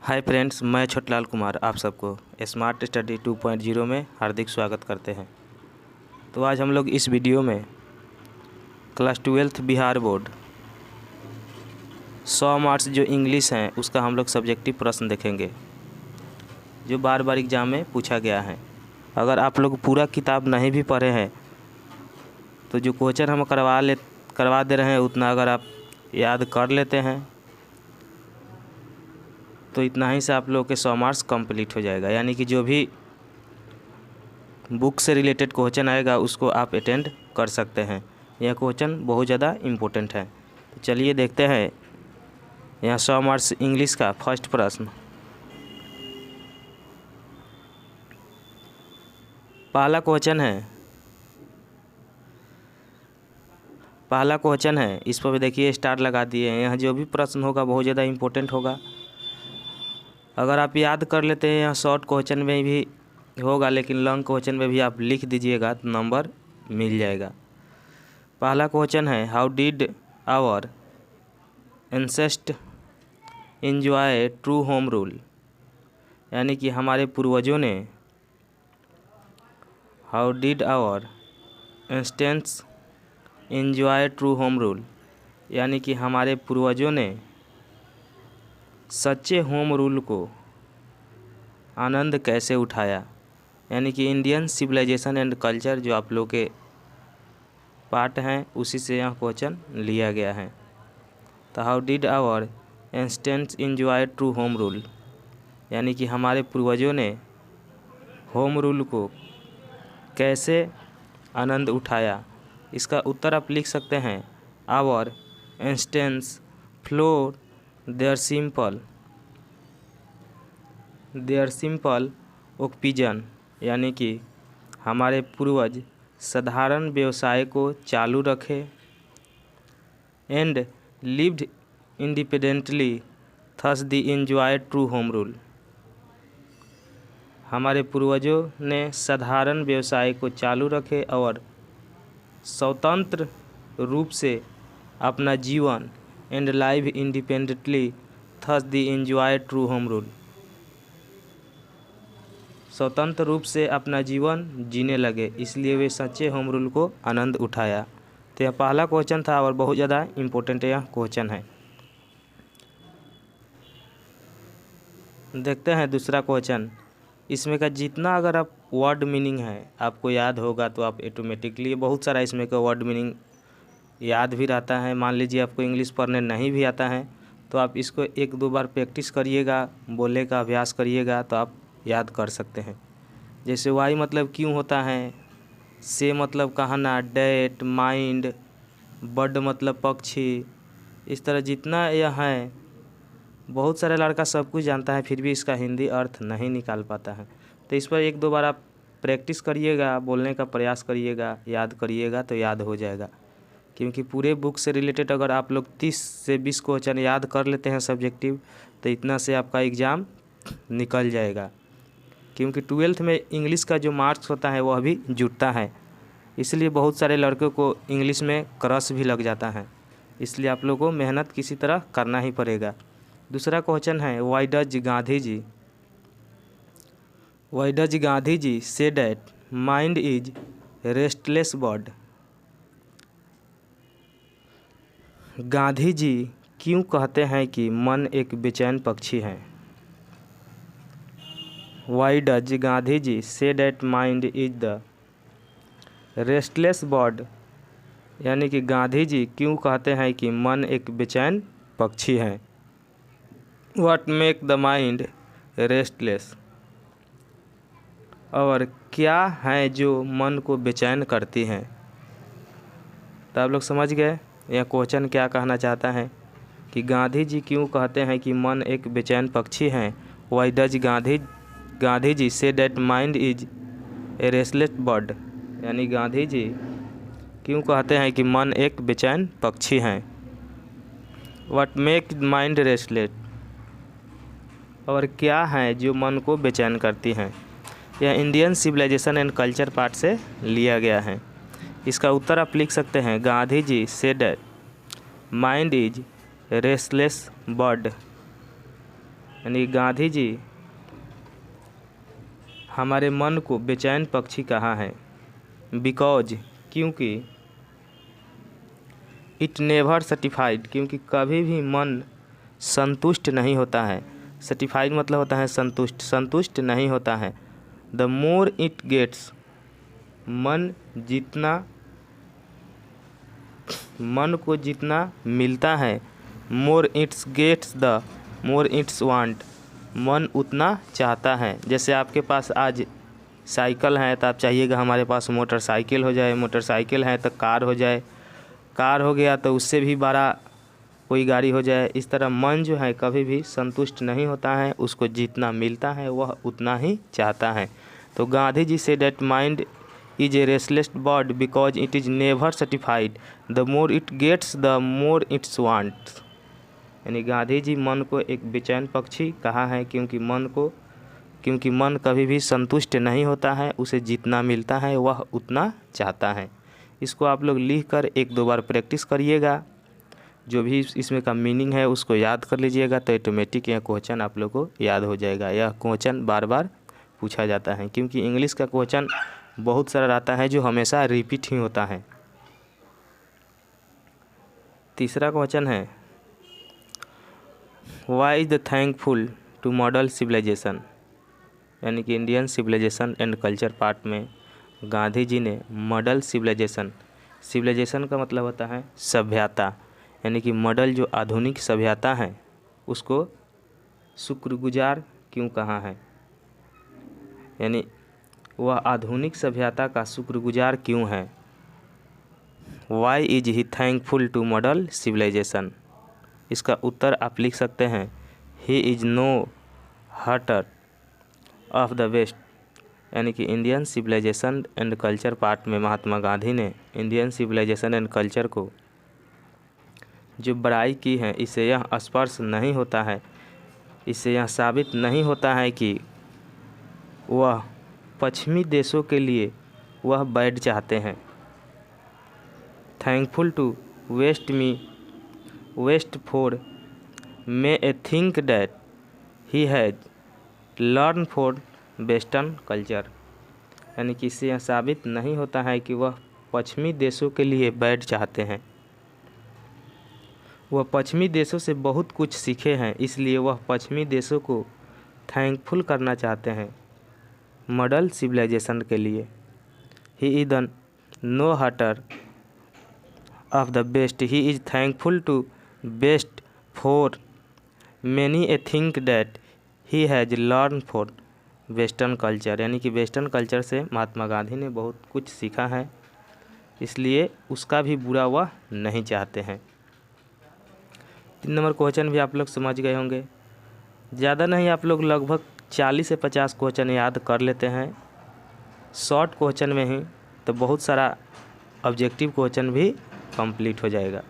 Hi friends, मैं छोटलाल कुमार आप सबको स्मार्ट स्टडी 2.0 में हार्दिक स्वागत करते हैं। तो आज हम लोग इस वीडियो में class 12th Bihar board 100 marks जो इंग्लिश हैं उसका हम लोग सब्जेक्टिव प्रश्न देखेंगे जो बार बार एग्ज़ाम में पूछा गया है। अगर आप लोग पूरा किताब नहीं भी पढ़े हैं तो जो क्वेश्चन हम करवा दे रहे हैं उतना अगर आप याद कर लेते हैं तो इतना ही से आप लोग के 100 मार्क्स कंप्लीट हो जाएगा। यानी कि जो भी बुक से रिलेटेड क्वेश्चन आएगा उसको आप अटेंड कर सकते हैं। यह क्वेश्चन बहुत ज़्यादा इम्पोर्टेंट है। तो चलिए देखते हैं यहाँ 100 मार्क्स इंग्लिश का फर्स्ट प्रश्न। पहला क्वेश्चन है इस पर भी देखिए स्टार लगा दिए हैं। यहाँ जो भी प्रश्न होगा बहुत ज़्यादा इम्पोर्टेंट होगा। अगर आप याद कर लेते हैं यहाँ शॉर्ट क्वेश्चन में भी होगा, लेकिन लॉन्ग क्वेश्चन में भी आप लिख दीजिएगा तो नंबर मिल जाएगा। पहला क्वेश्चन है how did our ancestor enjoy true home rule. यानी कि हमारे पूर्वजों ने how did our ancestors enjoy true home rule, यानी कि हमारे पूर्वजों ने सच्चे होम रूल को आनंद कैसे उठाया। यानी कि इंडियन सिविलाइजेशन एंड कल्चर जो आप लोग के पार्ट हैं उसी से यह क्वेश्चन लिया गया है। तो how did our ancestors enjoy true home rule, यानी कि हमारे पूर्वजों ने होम रूल को कैसे आनंद उठाया। इसका उत्तर आप लिख सकते हैं our ancestors floor their simple occupation, यानी कि हमारे पूर्वज साधारण व्यवसाय को चालू रखे and lived independently thus the enjoy true home rule. हमारे पूर्वजों ने साधारण व्यवसाय को चालू रखे और स्वतंत्र रूप से अपना जीवन and live independently thus the enjoy true home rule, स्वतंत्र रूप से अपना जीवन जीने लगे इसलिए वे सच्चे होम रूल को आनंद उठाया। तो यह पहला क्वेश्चन था और बहुत ज़्यादा इम्पोर्टेंट यह क्वेश्चन है। देखते हैं दूसरा क्वेश्चन। इसमें का जितना अगर आप वर्ड मीनिंग है आपको याद होगा तो आप ऑटोमेटिकली बहुत सारा इसमें का वर्ड मीनिंग याद भी रहता है। मान लीजिए आपको इंग्लिश पढ़ने नहीं भी आता है तो आप इसको एक दो बार प्रैक्टिस करिएगा, बोलने का अभ्यास करिएगा तो आप याद कर सकते हैं। जैसे वाई मतलब क्यों होता है, से मतलब कहना, डेट, माइंड, बर्ड मतलब पक्षी। इस तरह जितना यह है बहुत सारे लड़का सब कुछ जानता है फिर भी इसका हिंदी अर्थ नहीं निकाल पाता है। तो इस पर एक दो बार आप प्रैक्टिस करिएगा, बोलने का प्रयास करिएगा, याद करिएगा तो याद हो जाएगा। क्योंकि पूरे बुक से रिलेटेड अगर आप लोग 30 से 20 क्वेश्चन याद कर लेते हैं सब्जेक्टिव तो इतना से आपका एग्ज़ाम निकल जाएगा। क्योंकि 12th में इंग्लिश का जो मार्क्स होता है वो अभी जुटता है, इसलिए बहुत सारे लड़कों को इंग्लिश में क्रश भी लग जाता है। इसलिए आप लोगों को मेहनत किसी तरह करना ही पड़ेगा। दूसरा क्वेश्चन है वाई डज गांधी जी से that mind is restless bird. Gandhi ji क्यों कहते हैं कि मन एक बेचैन पक्षी है। वाई डज गांधी जी से that mind is the restless bird, यानी कि गांधी जी क्यों कहते हैं कि मन एक बेचैन पक्षी है। What make the mind restless, और क्या है जो मन को बेचैन करती हैं। तो आप लोग समझ गए यह क्वेश्चन क्या कहना चाहता है कि गांधी जी क्यों कहते हैं कि मन एक बेचैन पक्षी है। वाई डज गांधी जी से that mind is a restless bird, यानी गांधी जी क्यों कहते हैं कि मन एक बेचैन पक्षी हैं। व्हाट मेक माइंड रेस्टलेस, और क्या है जो मन को बेचैन करती हैं। यह Indian civilisation and culture part से लिया गया है। इसका उत्तर आप लिख सकते हैं गांधी जी से that mind is restless bird, यानी गांधी जी हमारे मन को बेचैन पक्षी कहा है, बिकॉज क्योंकि इट नेवर सेटिफाइड, क्योंकि कभी भी मन संतुष्ट नहीं होता है। सेटिफाइड मतलब होता है संतुष्ट, संतुष्ट नहीं होता है। द मोर इट गेट्स, मन को जितना मिलता है, more its gets the more its want, मन उतना चाहता है। जैसे आपके पास आज साइकिल है तो आप चाहिएगा हमारे पास मोटरसाइकिल हो जाए, मोटरसाइकिल है तो कार हो जाए, कार हो गया तो उससे भी बड़ा कोई गाड़ी हो जाए। इस तरह मन जो है कभी भी संतुष्ट नहीं होता है, उसको जितना मिलता है वह उतना ही चाहता है। तो गांधी जी से that mind is a restless bird because it is never satisfied, the more it gets the more its wants. यानी गांधी जी मन को एक बेचैन पक्षी कहा है क्योंकि मन कभी भी संतुष्ट नहीं होता है, उसे जितना मिलता है वह उतना चाहता है। इसको आप लोग लिख कर एक दो बार प्रैक्टिस करिएगा, जो भी इसमें का मीनिंग है उसको याद कर लीजिएगा, तो ऑटोमेटिक यह क्वेश्चन आप लोग को याद हो जाएगा। यह क्वेश्चन बार बार पूछा जाता है क्योंकि इंग्लिश का क्वेश्चन बहुत सारा आता है जो हमेशा रिपीट ही होता है। तीसरा क्वेश्चन है, why is the thankful to model civilization, यानी कि Indian civilisation and culture part में गांधी जी ने मॉडल सिविलाइजेशन का मतलब होता है सभ्यता, यानी कि मॉडल जो आधुनिक सभ्यता है उसको शुक्रगुजार क्यों कहा है, यानी वह आधुनिक सभ्यता का शुक्रगुजार क्यों है। Why is he thankful to model civilisation, इसका उत्तर आप लिख सकते हैं, he is no hater of the west, यानी कि Indian civilisation and culture part में महात्मा गांधी ने इंडियन सिविलाइजेशन एंड कल्चर को जो बड़ाई की है, इससे यह स्पर्श नहीं होता है, इससे यह साबित नहीं होता है कि वह पश्चिमी देशों के लिए वह बैड चाहते हैं। Thankful to west for many a thing that he has learn for western culture, यानी कि इससे यह साबित नहीं होता है कि वह पश्चिमी देशों के लिए बैड चाहते हैं। वह पश्चिमी देशों से बहुत कुछ सीखे हैं, इसलिए वह पश्चिमी देशों को थैंकफुल करना चाहते हैं मॉडल सिविलाइजेशन के लिए। He is the no hater of the west, he is thankful to west for many a thing that he has learn for western culture, यानी कि वेस्टर्न कल्चर से महात्मा गांधी ने बहुत कुछ सीखा है, इसलिए उसका भी बुरा वह नहीं चाहते हैं। 3 नंबर क्वेश्चन भी आप लोग समझ गए होंगे, ज़्यादा नहीं, आप लोग लगभग 40 से 50 क्वेश्चन याद कर लेते हैं शॉर्ट क्वेश्चन में ही, तो बहुत सारा ऑब्जेक्टिव क्वेश्चन भी कंप्लीट हो जाएगा।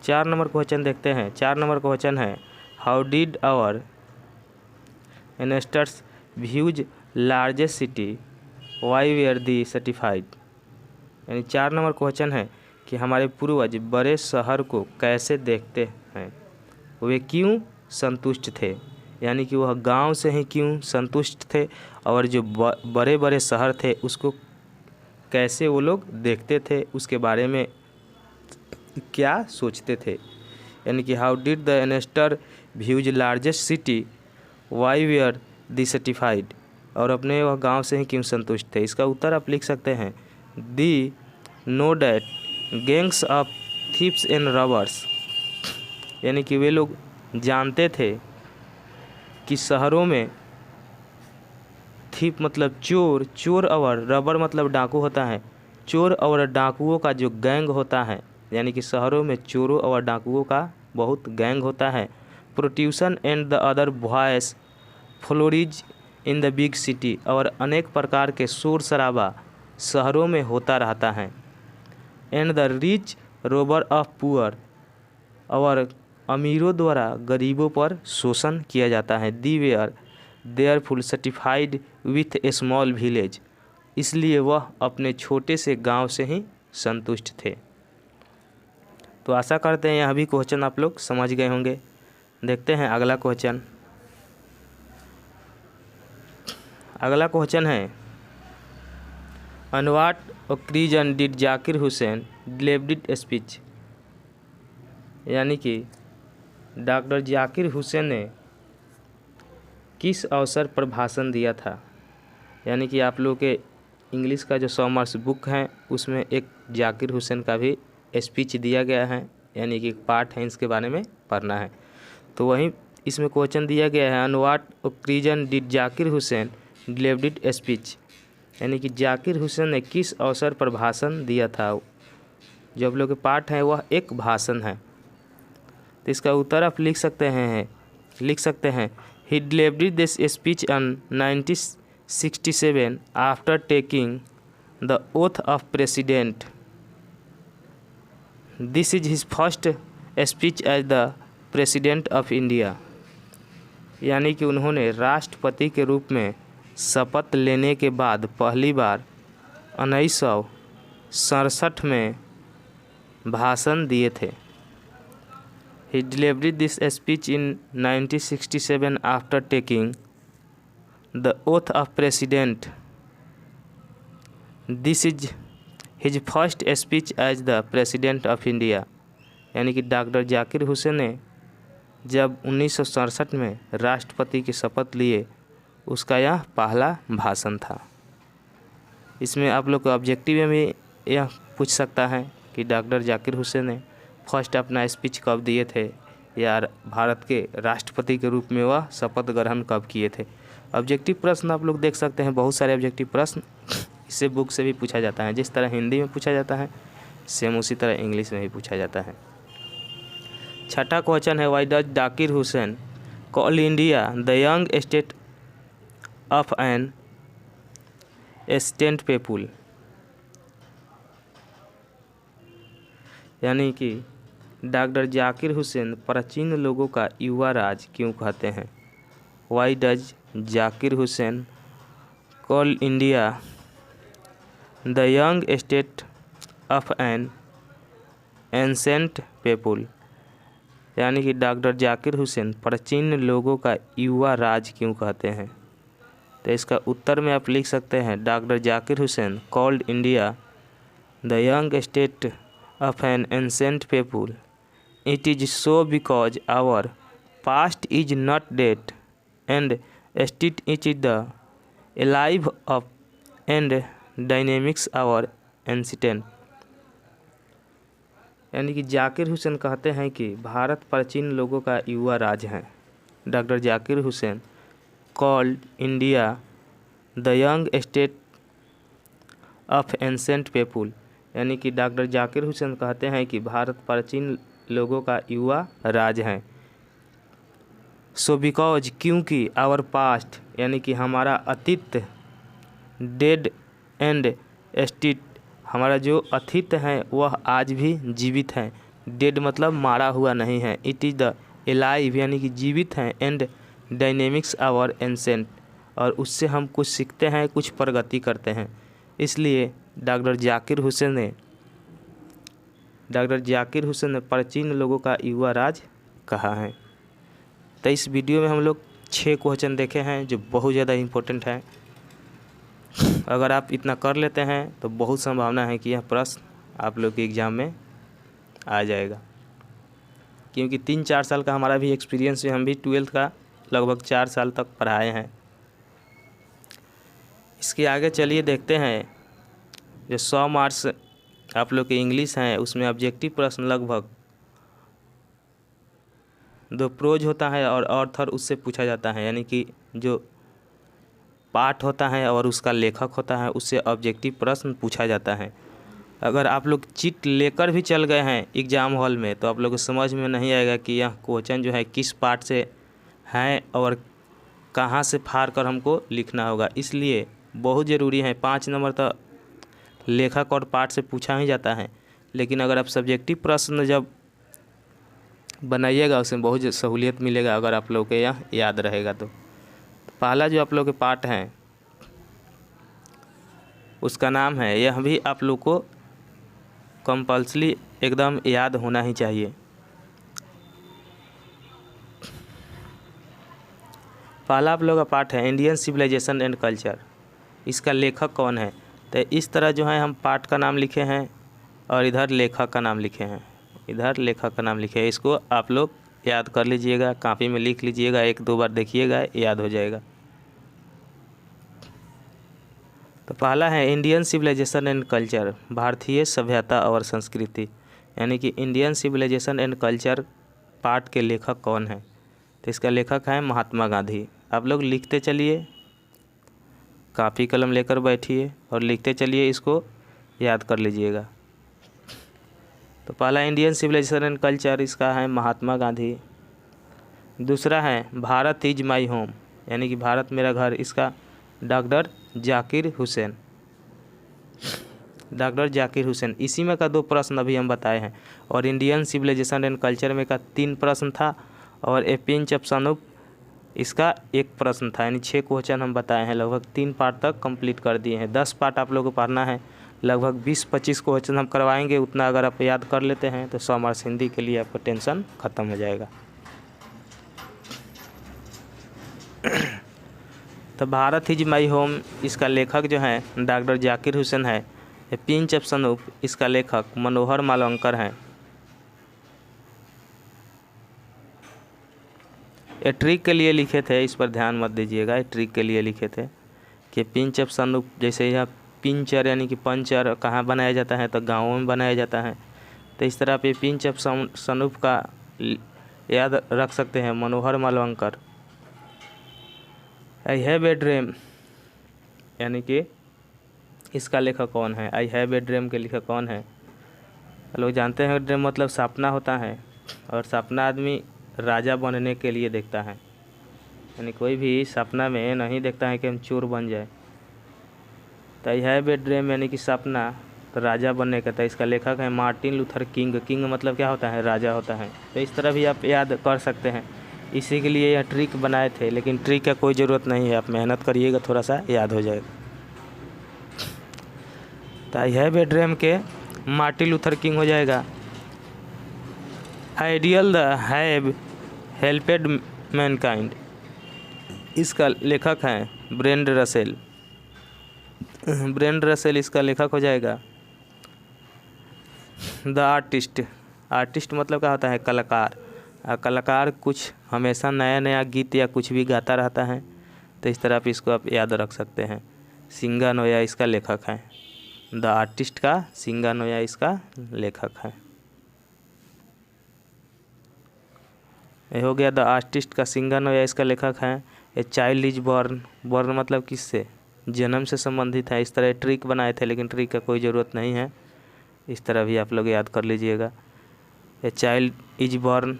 4 नंबर क्वेश्चन देखते हैं। 4 नंबर क्वेश्चन है, how did our ancestors views largest city why were they certified, यानी 4 नंबर क्वेश्चन है कि हमारे पूर्वज बड़े शहर को कैसे देखते हैं, वे क्यों संतुष्ट थे, यानी कि वह गांव से ही क्यों संतुष्ट थे और जो बड़े बड़े शहर थे उसको कैसे वो लोग देखते थे, उसके बारे में क्या सोचते थे। यानी कि how did the ancestor views largest city why were they certified, और अपने वह गांव से ही क्यों संतुष्ट थे। इसका उत्तर आप लिख सकते हैं, they know that gangs of thieves and robbers, यानी कि वे लोग जानते थे कि शहरों में थीप मतलब चोर, चोर और रबर मतलब डाकू होता है, चोर और डाकुओं का जो गैंग होता है, यानी कि शहरों में चोरों और डाकुओं का बहुत गैंग होता है। Prostitution and the other vices flourish in the big city, और अनेक प्रकार के शोर शराबा शहरों में होता रहता है। And the rich robber of poor, और अमीरों द्वारा गरीबों पर शोषण किया जाता है। They were therefore certified with a small village, इसलिए वह अपने छोटे से गांव से ही संतुष्ट थे। तो आशा करते हैं यह भी क्वेश्चन आप लोग समझ गए होंगे। देखते हैं अगला क्वेश्चन। अगला क्वेश्चन है on what occasion did Zakir Hussain delivered speech, यानी कि डॉक्टर जाकिर हुसैन ने किस अवसर पर भाषण दिया था। यानी कि आप लोग के इंग्लिश का जो 100 मार्क्स बुक है उसमें एक जाकिर हुसैन का भी स्पीच दिया गया है, यानी कि एक पार्ट है, इसके बारे में पढ़ना है। तो वहीं इसमें क्वेश्चन दिया गया है on what occasion did Zakir Hussain delivered speech, यानी कि जाकिर हुसैन ने किस अवसर पर भाषण दिया था। जो आप लोग के पाठ है वह एक भाषण है। तो इसका उत्तर आप लिख सकते हैं he delivered this speech on 1967 after taking the oath of president. This is his first speech as the president of India, यानी कि उन्होंने राष्ट्रपति के रूप में शपथ लेने के बाद पहली बार 1967 में भाषण दिए थे। He delivered this speech in 1967 after taking the oath of president. This is his first speech as the president of India, यानी कि डॉक्टर जाकिर हुसैन ने जब 1967 में राष्ट्रपति की शपथ लिए उसका यह पहला भाषण था। इसमें आप लोग को ऑब्जेक्टिव में भी यह पूछ सकता है कि डॉक्टर जाकिर हुसैन ने फर्स्ट अपना स्पीच कब दिए थे या भारत के राष्ट्रपति के रूप में वह शपथ ग्रहण कब किए थे। ऑब्जेक्टिव प्रश्न आप लोग देख सकते हैं, बहुत सारे ऑब्जेक्टिव प्रश्न इससे बुक से भी पूछा जाता है। जिस तरह हिंदी में पूछा जाता है सेम उसी तरह इंग्लिश में भी पूछा जाता है। छठा क्वेश्चन है why does Zakir Hussain call India the young state of an ancient people, यानी कि डॉक्टर जाकिर हुसैन प्राचीन लोगों का युवा राज क्यों कहते हैं। Why does Zakir Hussain call India the young state of an ancient people, यानी कि डॉक्टर जाकिर हुसैन प्राचीन लोगों का युवा राज क्यों कहते हैं। तो इसका उत्तर में आप लिख सकते हैं doctor Zakir Hussain called India the young state of an ancient people. It is so because our past is not dead and still it is the alive of and dynamics our ancient. यानी कि जाकिर हुसैन कहते हैं कि भारत प्राचीन लोगों का युवा राज है। Doctor Zakir Hussain called India the young state of ancient people, यानी कि डॉक्टर जाकिर हुसैन कहते हैं कि भारत प्राचीन लोगों का युवा राज है। सो बिकॉज क्योंकि आवर पास्ट, यानी कि हमारा अतीत, डेड एंड स्टिल, हमारा जो अतीत है वह आज भी जीवित है। डेड मतलब मारा हुआ नहीं है। इट इज़ द एलाइव, यानी कि जीवित हैं। एंड डायनेमिक्स आवर एंसेंट, और उससे हम कुछ सीखते हैं, कुछ प्रगति करते हैं। इसलिए डॉक्टर जाकिर हुसैन ने प्राचीन लोगों का युवा राज कहा है। तो इस वीडियो में हम लोग 6 क्वेश्चन देखे हैं जो बहुत ज़्यादा इम्पोर्टेंट है। अगर आप इतना कर लेते हैं तो बहुत संभावना है कि यह प्रश्न आप लोग के एग्ज़ाम में आ जाएगा, क्योंकि 3-4 साल का हमारा भी एक्सपीरियंस है। हम भी 12th का लगभग 4 साल तक पढ़ाए हैं। इसके आगे चलिए देखते हैं जो 100 मार्क्स आप लोग के इंग्लिश हैं उसमें ऑब्जेक्टिव प्रश्न लगभग 2 प्रोज होता है और ऑथर उससे पूछा जाता है, यानी कि जो पाठ होता है और उसका लेखक होता है उससे ऑब्जेक्टिव प्रश्न पूछा जाता है। अगर आप लोग चिट लेकर भी चल गए हैं एग्ज़ाम हॉल में तो आप लोग को समझ में नहीं आएगा कि यह क्वेश्चन जो है किस पार्ट से है और कहाँ से फाड़ कर हमको लिखना होगा। इसलिए बहुत ज़रूरी है। 5 नंबर तो लेखक और पाठ से पूछा ही जाता है, लेकिन अगर आप सब्जेक्टिव प्रश्न जब बनाइएगा उसमें बहुत सहूलियत मिलेगा अगर आप लोग के यह याद रहेगा। तो पहला जो आप लोग के पाठ हैं उसका नाम है, यह भी आप लोग को कंपल्सरी एकदम याद होना ही चाहिए। पहला आप लोग का पाठ है इंडियन सिविलाइजेशन एंड कल्चर, इसका लेखक कौन है। तो इस तरह जो है हम पाठ का नाम लिखे हैं और इधर लेखक का नाम लिखे हैं, इधर लेखक का नाम लिखे हैं। इसको आप लोग याद कर लीजिएगा, कॉपी में लिख लीजिएगा, 1-2 बार देखिएगा, याद हो जाएगा। तो पहला है इंडियन सिविलाइजेशन एंड कल्चर, भारतीय सभ्यता और संस्कृति, यानी कि इंडियन सिविलाइजेशन एंड कल्चर पाठ के लेखक कौन है। तो इसका लेखक है महात्मा गांधी। आप लोग लिखते चलिए, कापी कलम लेकर बैठिए और लिखते चलिए, इसको याद कर लीजिएगा। तो पहला इंडियन सिविलाइजेशन एंड कल्चर, इसका है महात्मा गांधी। दूसरा है भारत इज माई होम, यानी कि भारत मेरा घर, इसका डॉक्टर जाकिर हुसैन, डॉक्टर जाकिर हुसैन। इसी में का 2 प्रश्न अभी हम बताए हैं, और इंडियन सिविलाइजेशन एंड कल्चर में का 3 प्रश्न था, और ए पिंच ऑफ सनूप इसका 1 प्रश्न था, यानी 6 क्वेश्चन हम बताए हैं। लगभग 3 पार्ट तक कंप्लीट कर दिए हैं। 10 पार्ट आप लोगों को पढ़ना है, लगभग 20-25 क्वेश्चन हम करवाएंगे। उतना अगर आप याद कर लेते हैं तो 100 मार्क्स हिंदी के लिए आपका टेंशन ख़त्म हो जाएगा। तो भारत इज माई होम, इसका लेखक जो है डॉक्टर जाकिर हुसैन है। ए पिंच ऑफ सनूप, इसका लेखक मनोहर मालवंकर हैं। ये ट्रिक के लिए लिखे थे, इस पर ध्यान मत दीजिएगा, ये ट्रिक के लिए लिखे थे कि पिंच ऑफ सनूप, जैसे यह पिंचर यानी कि पंचर कहाँ बनाया जाता है, तो गाँवों में बनाया जाता है। तो इस तरह पे पिंच ऑफ सनूप का याद रख सकते हैं, Manohar Malvankar. I have a dream, यानी कि इसका लेखक कौन है। आई हैव ए ड्रीम के लेखक कौन है। लोग जानते हैं ड्रीम मतलब सपना होता है, और सपना आदमी राजा बनने के लिए देखता है, यानी कोई भी सपना में नहीं देखता है कि हम चोर बन जाए। तो आई हैव ए ड्रीम यानी कि सपना, तो राजा बनने का। तो इसका लेखक है मार्टिन लूथर किंग। किंग मतलब क्या होता है, राजा होता है। तो इस तरह भी आप याद कर सकते हैं, इसी के लिए यह ट्रिक बनाए थे, लेकिन ट्रिक का कोई ज़रूरत नहीं है, आप मेहनत करिएगा थोड़ा सा याद हो जाएगा। तो आई हैव ए ड्रीम के मार्टिन लूथर किंग हो जाएगा। Ideal the have helped Mankind, इसका लेखक हैं ब्रेंड रसेल। ब्रेंड रसेल इसका लेखक हो जाएगा। द आर्टिस्ट, आर्टिस्ट मतलब क्या होता है, कलाकार। कलाकार कुछ हमेशा नया नया गीत या कुछ भी गाता रहता है। तो इस तरह आप इसको आप याद रख सकते हैं। सिंगानोया इसका लेखक है। द आर्टिस्ट का सिंगानोया इसका लेखक है। ये हो गया द आर्टिस्ट का सिंगानोया इसका लेखक है। ए चाइल्ड इज बॉर्न, बॉर्न मतलब किससे, जन्म से संबंधित है। इस तरह ट्रिक बनाए थे, लेकिन ट्रिक का कोई ज़रूरत नहीं है, इस तरह भी आप लोग याद कर लीजिएगा। A child is born,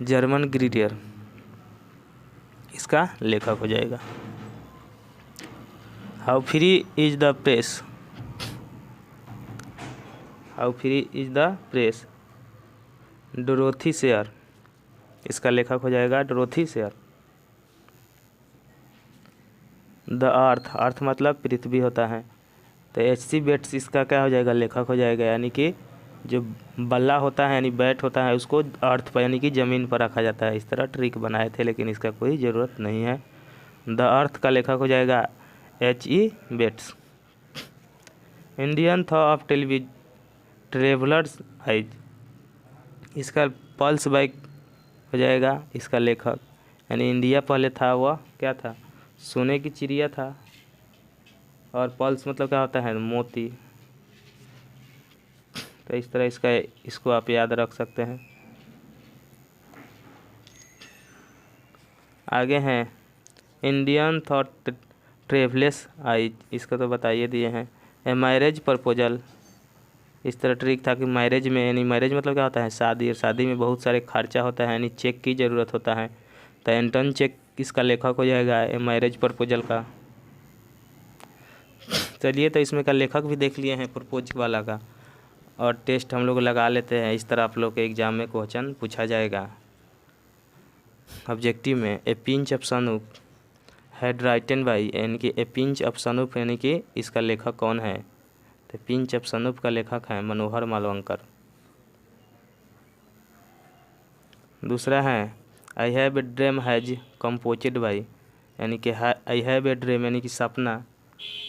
Germaine Greer इसका लेखक हो जाएगा। How free is the press, how free is the press, Dorothy Sayers इसका लेखक हो जाएगा Dorothy Sayers. The earth, earth मतलब पृथ्वी होता है। तो H.C. बेट्स इसका क्या हो जाएगा, लेखक हो जाएगा। यानी कि जो बल्ला होता है यानी बैट होता है, उसको अर्थ पर यानी कि ज़मीन पर रखा जाता है। इस तरह ट्रिक बनाए थे, लेकिन इसका कोई ज़रूरत नहीं है। द अर्थ का लेखक हो जाएगा H.E. Bates. Indian thought of travellers eyes, इसका पल्स बाइक हो जाएगा इसका लेखक। यानी इंडिया पहले था, वह क्या था, सोने की चिड़िया था, और पल्स मतलब क्या होता है, मोती। तो इस तरह इसको आप याद रख सकते हैं। आगे हैं इंडियन थॉट ट्रेवलेस आइज, इसको तो बताइए दिए हैं। ए मैरिज प्रपोजल, इस तरह ट्रिक था कि मैरिज में, यानी मैरिज मतलब क्या होता है, शादी, और शादी में बहुत सारे खर्चा होता है, यानी चेक की ज़रूरत होता है। तो एंटन चेक इसका लेखक हो जाएगा ए मैरिज प्रपोजल का। चलिए, तो इसमें का लेखक भी देख लिए हैं प्रपोज वाला का, और टेस्ट हम लोग लगा लेते हैं। इस तरह आप लोग के एग्जाम में क्वेश्चन पूछा जाएगा ऑब्जेक्टिव में। A pinch of snuff had written by, यानी कि ए पिंच ऑफ सनूप यानी कि इसका लेखक कौन है। तो पिंच ऑफ सनूप का लेखक है मनोहर मालवंकर। दूसरा है I have a dream has composed by, यानी कि आई हैव ए ड्रीम यानी कि सपना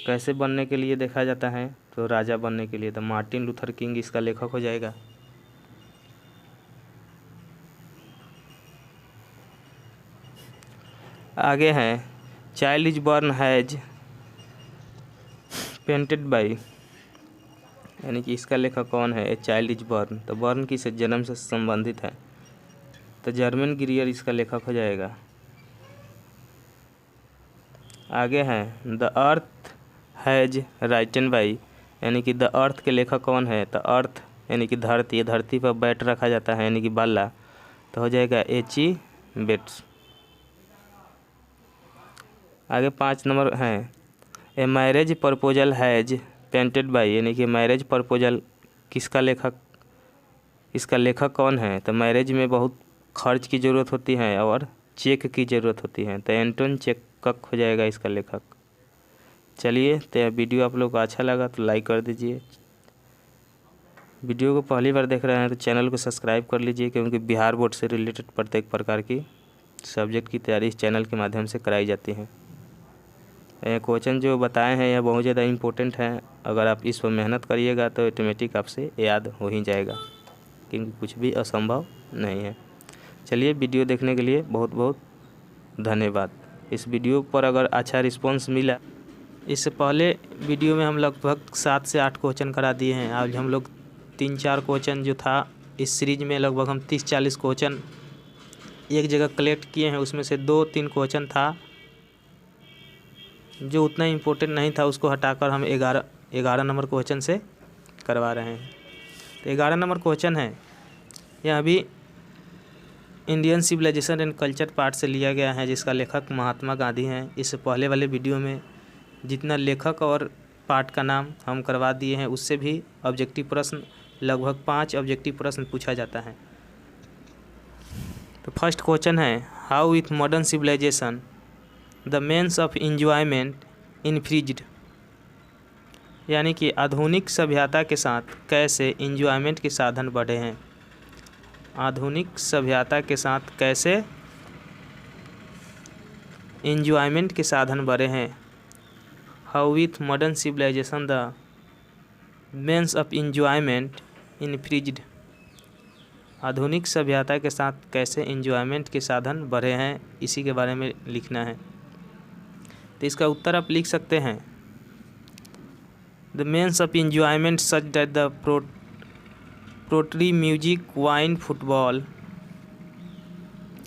कैसे बनने के लिए देखा जाता है, तो राजा बनने के लिए। तो मार्टिन लूथर किंग इसका लेखक हो जाएगा। आगे हैं child is born has painted by, यानी कि इसका लेखक कौन है, ए चाइल्ड इज बॉर्न। तो बॉर्न किसे, जन्म से संबंधित है, तो जर्मन ग्रियर इसका लेखक हो जाएगा। आगे हैं the earth has written by, यानी कि द अर्थ के लेखक कौन है, तो अर्थ यानी कि धरती, धरती पर बैट रखा जाता है यानी कि बाला, तो हो जाएगा H.E. बेट्स। आगे 5 नंबर हैं a marriage proposal has painted by, यानी कि मैरिज प्रपोजल किसका लेखक, इसका लेखक कौन है, तो मैरिज में बहुत खर्च की ज़रूरत होती है और चेक की ज़रूरत होती है, तो एंटोन चेकक हो जाएगा इसका लेखक। चलिए, तो वीडियो आप लोग को अच्छा लगा तो लाइक कर दीजिए। वीडियो को पहली बार देख रहे हैं तो चैनल को सब्सक्राइब कर लीजिए, क्योंकि बिहार बोर्ड से रिलेटेड प्रत्येक प्रकार की सब्जेक्ट की तैयारी इस चैनल के माध्यम से कराई जाती है। क्वेश्चन जो बताए हैं यह बहुत ज़्यादा इम्पोर्टेंट है, अगर आप इस पर मेहनत करिएगा तो ऑटोमेटिक आपसे याद हो ही जाएगा, क्योंकि कुछ भी असंभव नहीं है। चलिए, वीडियो देखने के लिए बहुत बहुत धन्यवाद। इस वीडियो पर अगर अच्छा रिस्पांस मिला, इससे पहले वीडियो में हम लगभग 7 से 8 क्वेश्चन करा दिए हैं। आज हम लोग 3-4 क्वेश्चन जो था इस सीरीज में, लगभग हम 30-40 क्वेश्चन एक जगह कलेक्ट किए हैं। उसमें से 2-3 क्वेश्चन था जो उतना इम्पोर्टेंट नहीं था, उसको हटाकर हम 11 नंबर क्वेश्चन से करवा रहे हैं। तो 11 नंबर क्वेश्चन है, यह अभी Indian civilisation and culture part से लिया गया है, जिसका लेखक महात्मा गांधी हैं। इससे पहले वाले वीडियो में जितना लेखक और पार्ट का नाम हम करवा दिए हैं, उससे भी ऑब्जेक्टिव प्रश्न लगभग 5 ऑब्जेक्टिव प्रश्न पूछा जाता है। तो फर्स्ट क्वेश्चन है how with modern civilisation the means of enjoyment increased, यानी कि आधुनिक सभ्यता के साथ कैसे इंजॉयमेंट के साधन बढ़े हैं। आधुनिक सभ्यता के साथ कैसे इंजॉयमेंट के साधन बढ़े हैं। How with modern civilisation the means of enjoyment increased, आधुनिक सभ्यता के साथ कैसे इंजॉयमेंट के साधन बढ़े हैं, इसी के बारे में लिखना है। तो इसका उत्तर आप लिख सकते हैं the means of enjoyment such that the poetry, music, wine, football.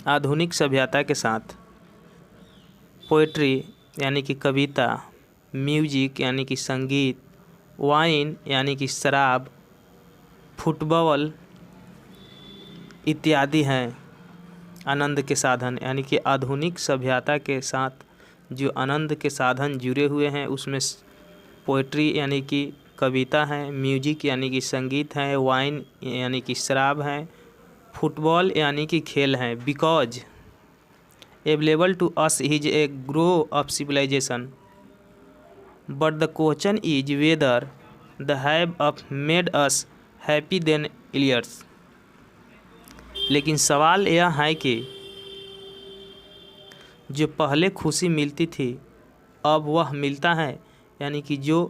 आधुनिक सभ्यता के साथ पोएट्री यानी कि कविता, म्यूजिक यानी कि संगीत, वाइन यानी कि शराब, फुटबॉल इत्यादि हैं आनंद के साधन। यानी कि आधुनिक सभ्यता के साथ जो आनंद के साधन जुड़े हुए हैं, उसमें पोएट्री यानी कि कविता है, म्यूजिक यानी कि संगीत है, वाइन यानी कि शराब है, फुटबॉल यानी कि खेल है। Because available to us is a grow of civilisation, but the question is whether the have of made us happy than earlier. लेकिन सवाल यह है कि जो पहले खुशी मिलती थी अब वह मिलता है, यानी कि जो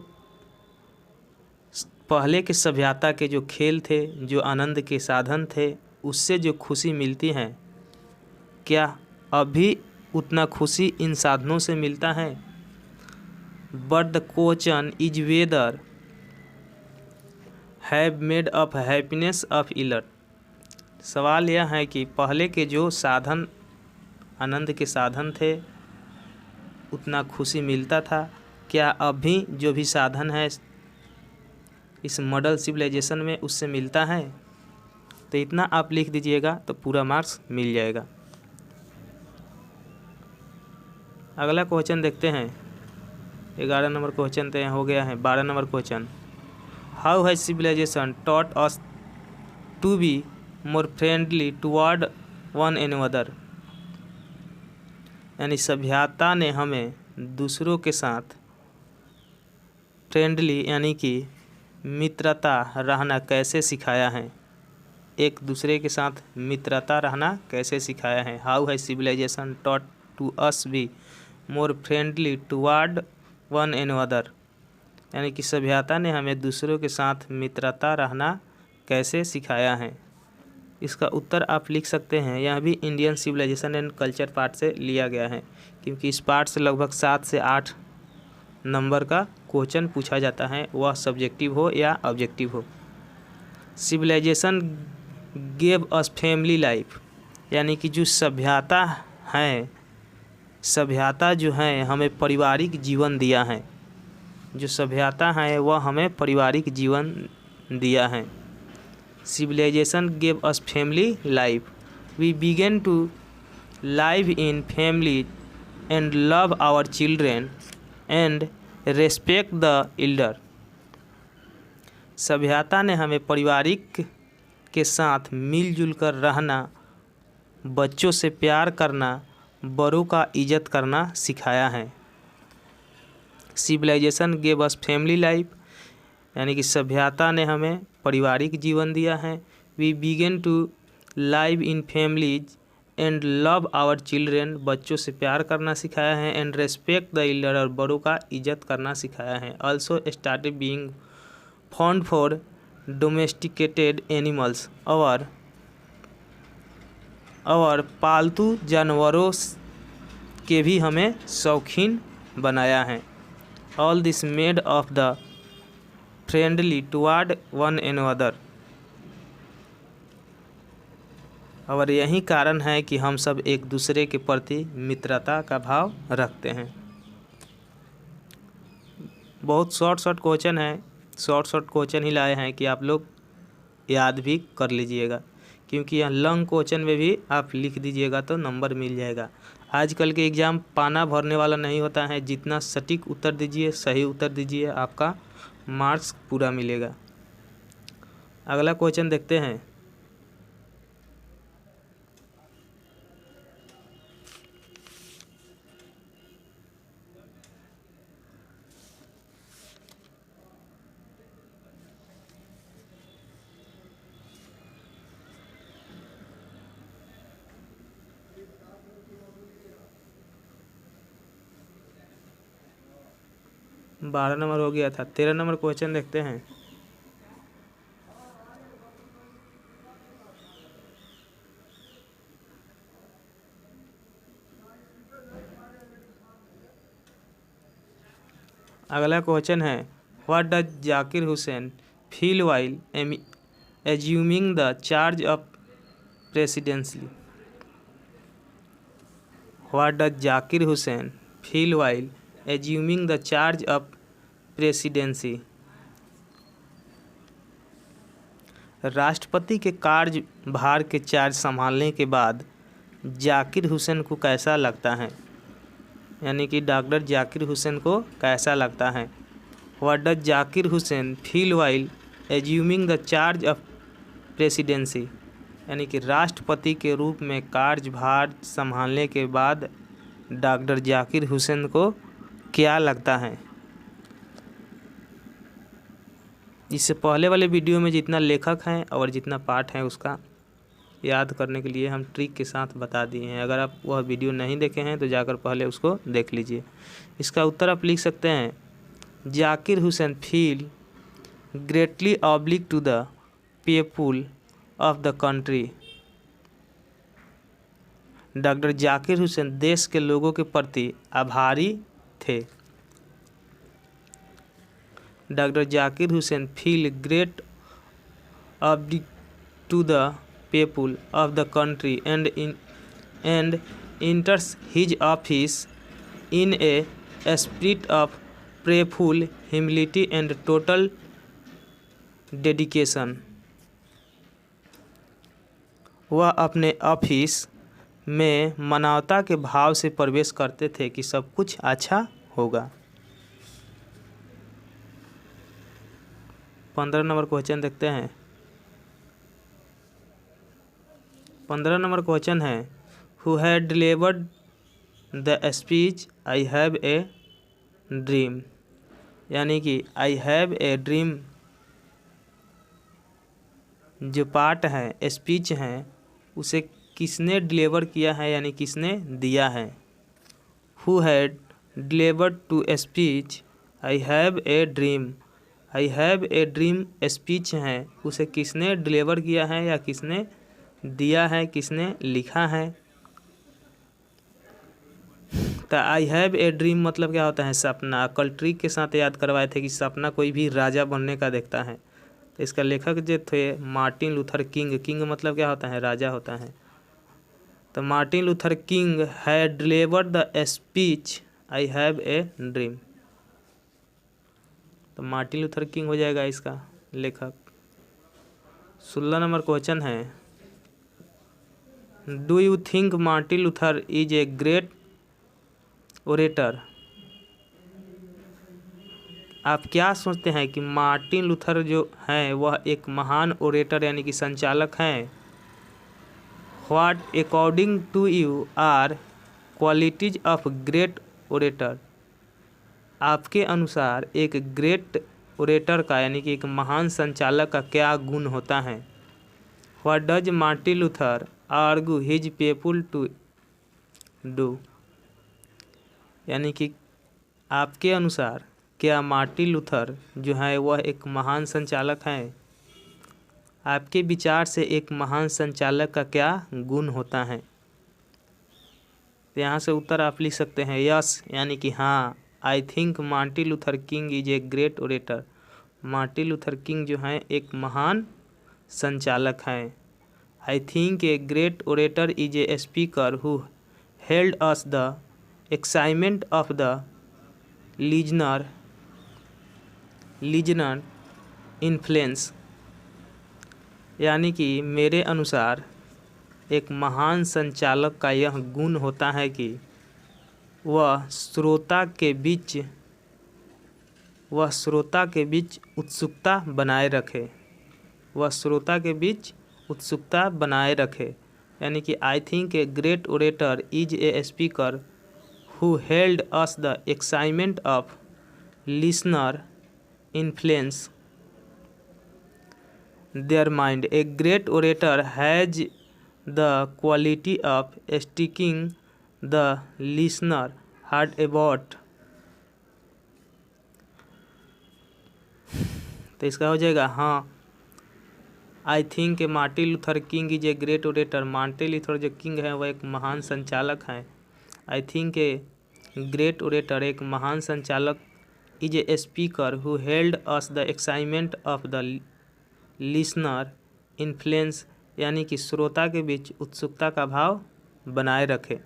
पहले के सभ्यता के जो खेल थे, जो आनंद के साधन थे, उससे जो खुशी मिलती है, क्या अभी उतना खुशी इन साधनों से मिलता है। But the question is whether have made up happiness of earlier, सवाल यह है कि पहले के जो साधन आनंद के साधन थे उतना खुशी मिलता था, क्या अभी जो भी साधन है इस मॉडल सिविलाइजेशन में उससे मिलता है। तो इतना आप लिख दीजिएगा तो पूरा मार्क्स मिल जाएगा। अगला क्वेश्चन देखते हैं। 11 नंबर क्वेश्चन तो हो गया है। 12 number question how has civilization taught us to be more friendly toward one and other, यानी सभ्यता ने हमें दूसरों के साथ फ्रेंडली यानी कि मित्रता रहना कैसे सिखाया है। एक दूसरे के साथ मित्रता रहना कैसे सिखाया है। How has civilization taught to us be more friendly toward one and other, यानी कि सभ्यता ने हमें दूसरों के साथ मित्रता रहना कैसे सिखाया है। इसका उत्तर आप लिख सकते हैं। यह भी Indian civilisation and culture part से लिया गया है, क्योंकि इस पार्ट से लगभग 7 से 8 नंबर का क्वेश्चन पूछा जाता है, वह सब्जेक्टिव हो या ऑब्जेक्टिव हो। Civilisation gave us family life, यानी कि जो सभ्यता है, सभ्यता जो है हमें पारिवारिक जीवन दिया है। जो सभ्यता है वह हमें पारिवारिक जीवन दिया है। Civilisation gave us family life, we begin to live in family and love our children and respect the elder. सभ्यता ने हमें पारिवारिक के साथ मिलजुल कर रहना, बच्चों से प्यार करना, बड़ों का इज्जत करना सिखाया है। Civilisation gave us family life, यानी कि सभ्यता ने हमें पारिवारिक जीवन दिया है। We begin to live in families and love our children, बच्चों से प्यार करना सिखाया है। एंड रेस्पेक्ट द एल्डर, और बड़ों का इज्जत करना सिखाया है। Also started being fond for domesticated animals, और पालतू जानवरों के भी हमें शौकीन बनाया है। All this made of the friendly toward one and other, और यही कारण है कि हम सब एक दूसरे के प्रति मित्रता का भाव रखते हैं। बहुत शॉर्ट क्वेश्चन है, शॉर्ट क्वेश्चन ही लाए हैं कि आप लोग याद भी कर लीजिएगा, क्योंकि यह लॉन्ग क्वेश्चन में भी आप लिख दीजिएगा तो नंबर मिल जाएगा। आजकल के एग्ज़ाम पाना भरने वाला नहीं होता है, जितना सटीक उत्तर दीजिए, सही उत्तर दीजिए, आपका मार्क्स पूरा मिलेगा। अगला क्वेश्चन देखते हैं। बारह नंबर हो गया था, 13 नंबर क्वेश्चन देखते हैं। अगला क्वेश्चन है, what does Zakir Hussain feel while assuming the charge of presidency. What does Zakir Hussain feel while assuming the charge of presidency. राष्ट्रपति के कार्यभार के चार्ज संभालने के बाद जाकिर हुसैन को कैसा लगता है, यानी कि डॉक्टर जाकिर हुसैन को कैसा लगता है। What does Zakir Hussain feel while assuming the charge of presidency, यानी कि राष्ट्रपति के रूप में कार्यभार संभालने के बाद डॉक्टर जाकिर हुसैन को क्या लगता है। इससे पहले वाले वीडियो में जितना लेखक हैं और जितना पाठ है उसका याद करने के लिए हम ट्रिक के साथ बता दिए हैं। अगर आप वह वीडियो नहीं देखे हैं तो जाकर पहले उसको देख लीजिए। इसका उत्तर आप लिख सकते हैं, Zakir Hussain feel greatly obliged to the people of the country. Doctor Zakir Hussain देश के लोगों के प्रति आभारी थे। Doctor Zakir Hussain feel great obliged to the people of the country and enters his office in a spirit of prayerful humility and total dedication। वह अपने office में मानवता के भाव से प्रवेश करते थे कि सब कुछ अच्छा होगा। 15 नंबर क्वेश्चन देखते हैं। 15 नंबर क्वेश्चन है, who had delivered the speech I have a dream, यानी कि आई हैव ए ड्रीम जो पार्ट है, स्पीच है, उसे किसने डिलीवर किया है यानी किसने दिया है। Who had delivered to speech I have a dream. I have a dream speech है, उसे किसने डिलीवर किया है या किसने दिया है, किसने लिखा है। तो आई हैव ए ड्रीम मतलब क्या होता है, सपना। कल ट्रिक के साथ याद करवाए थे कि सपना कोई भी राजा बनने का देखता है। तो इसका लेखक जो थे मार्टिन लूथर किंग। किंग मतलब क्या होता है, राजा होता है। तो Martin Luther king had delivered the speech I have a dream. तो मार्टिन लूथर किंग हो जाएगा इसका लेखक। 16 नंबर क्वेश्चन है, do you think Martin Luther is a great orator. आप क्या सोचते हैं कि मार्टिन लूथर जो हैं वह एक महान ओरेटर यानी कि संचालक हैं। What according to you are qualities of great orator. आपके अनुसार एक ग्रेट ओरेटर का यानी कि एक महान संचालक का क्या गुण होता है। What does Martin Luther argue his people to do. यानी कि आपके अनुसार क्या मार्टिन लूथर जो है वह एक महान संचालक हैं। आपके विचार से एक महान संचालक का क्या गुण होता है। तो यहाँ से उत्तर आप लिख सकते हैं यस यानी कि हाँ। I think Martin Luther king is a great orator. Martin Luther king जो हैं एक महान संचालक हैं। I think a great orator is a speaker who held us the excitement of the Lesnar influence. यानी कि मेरे अनुसार एक महान संचालक का यह गुण होता है कि वह श्रोता के बीच उत्सुकता बनाए रखे। वह श्रोता के बीच उत्सुकता बनाए रखे। यानी कि I think a great orator is a speaker who held us the excitement of listener influence their mind. A great orator has the quality of sticking the listener heart about। तो इसका हो जाएगा हाँ। I think Martin Luther king is a great orator. Martin Luther जो king है वह एक महान संचालक हैं। I think a great orator एक महान संचालक is a speaker who held us the excitement of the listener influence. यानी कि श्रोता के बीच उत्सुकता का भाव बनाए रखे।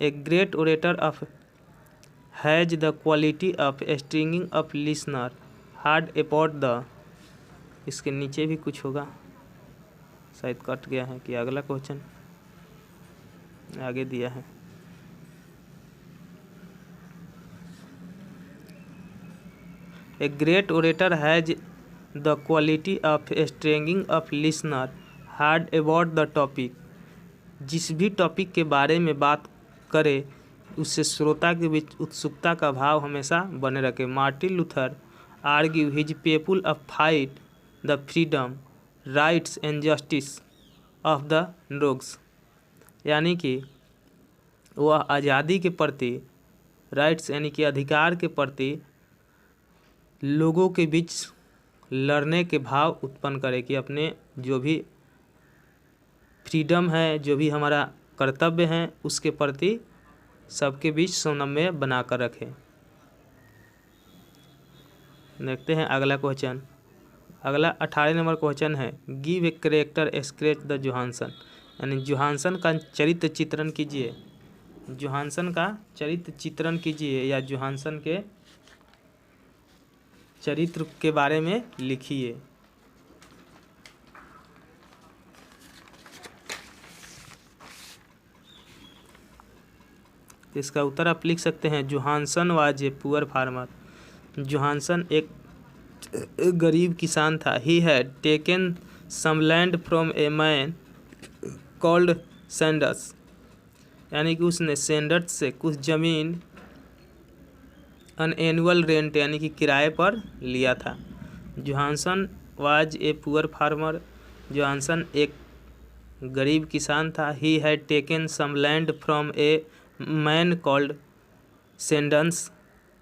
A great orator of has the quality of stringing up listener hard about the. इसके नीचे भी कुछ होगा, शायद कट गया है कि अगला क्वेश्चन आगे दिया है। A great orator has the quality of stringing up listener hard about the topic. जिस भी टॉपिक के बारे में बात करे उससे श्रोता के बीच उत्सुकता का भाव हमेशा बने रखे। Martin Luther argue his people a fight the freedom rights and justice of the rogues. यानी कि वह आज़ादी के प्रति, राइट्स यानी कि अधिकार के प्रति लोगों के बीच लड़ने के भाव उत्पन्न करे कि अपने जो भी फ्रीडम है, जो भी हमारा कर्तव्य है, उसके प्रति सबके बीच समन्वय बनाकर रखे। देखते हैं अगला क्वेश्चन। अगला 18 नंबर क्वेश्चन है, give a character sketch the Johansson. यानी जोहानसन का चरित्र चित्रण कीजिए। जोहानसन का चरित्र चित्रण कीजिए या जोहानसन के चरित्र के बारे में लिखिए। इसका उत्तर आप लिख सकते हैं Johansson was a poor farmer. Johansson एक गरीब किसान था। He had taken some land from a man called Sanders. यानी कि उसने सैंडर्स से कुछ ज़मीन अन एनुअल रेंट यानी कि किराए पर लिया था। Johansson was a poor farmer. Johnson एक गरीब किसान था। He had taken some land from a man called Sandons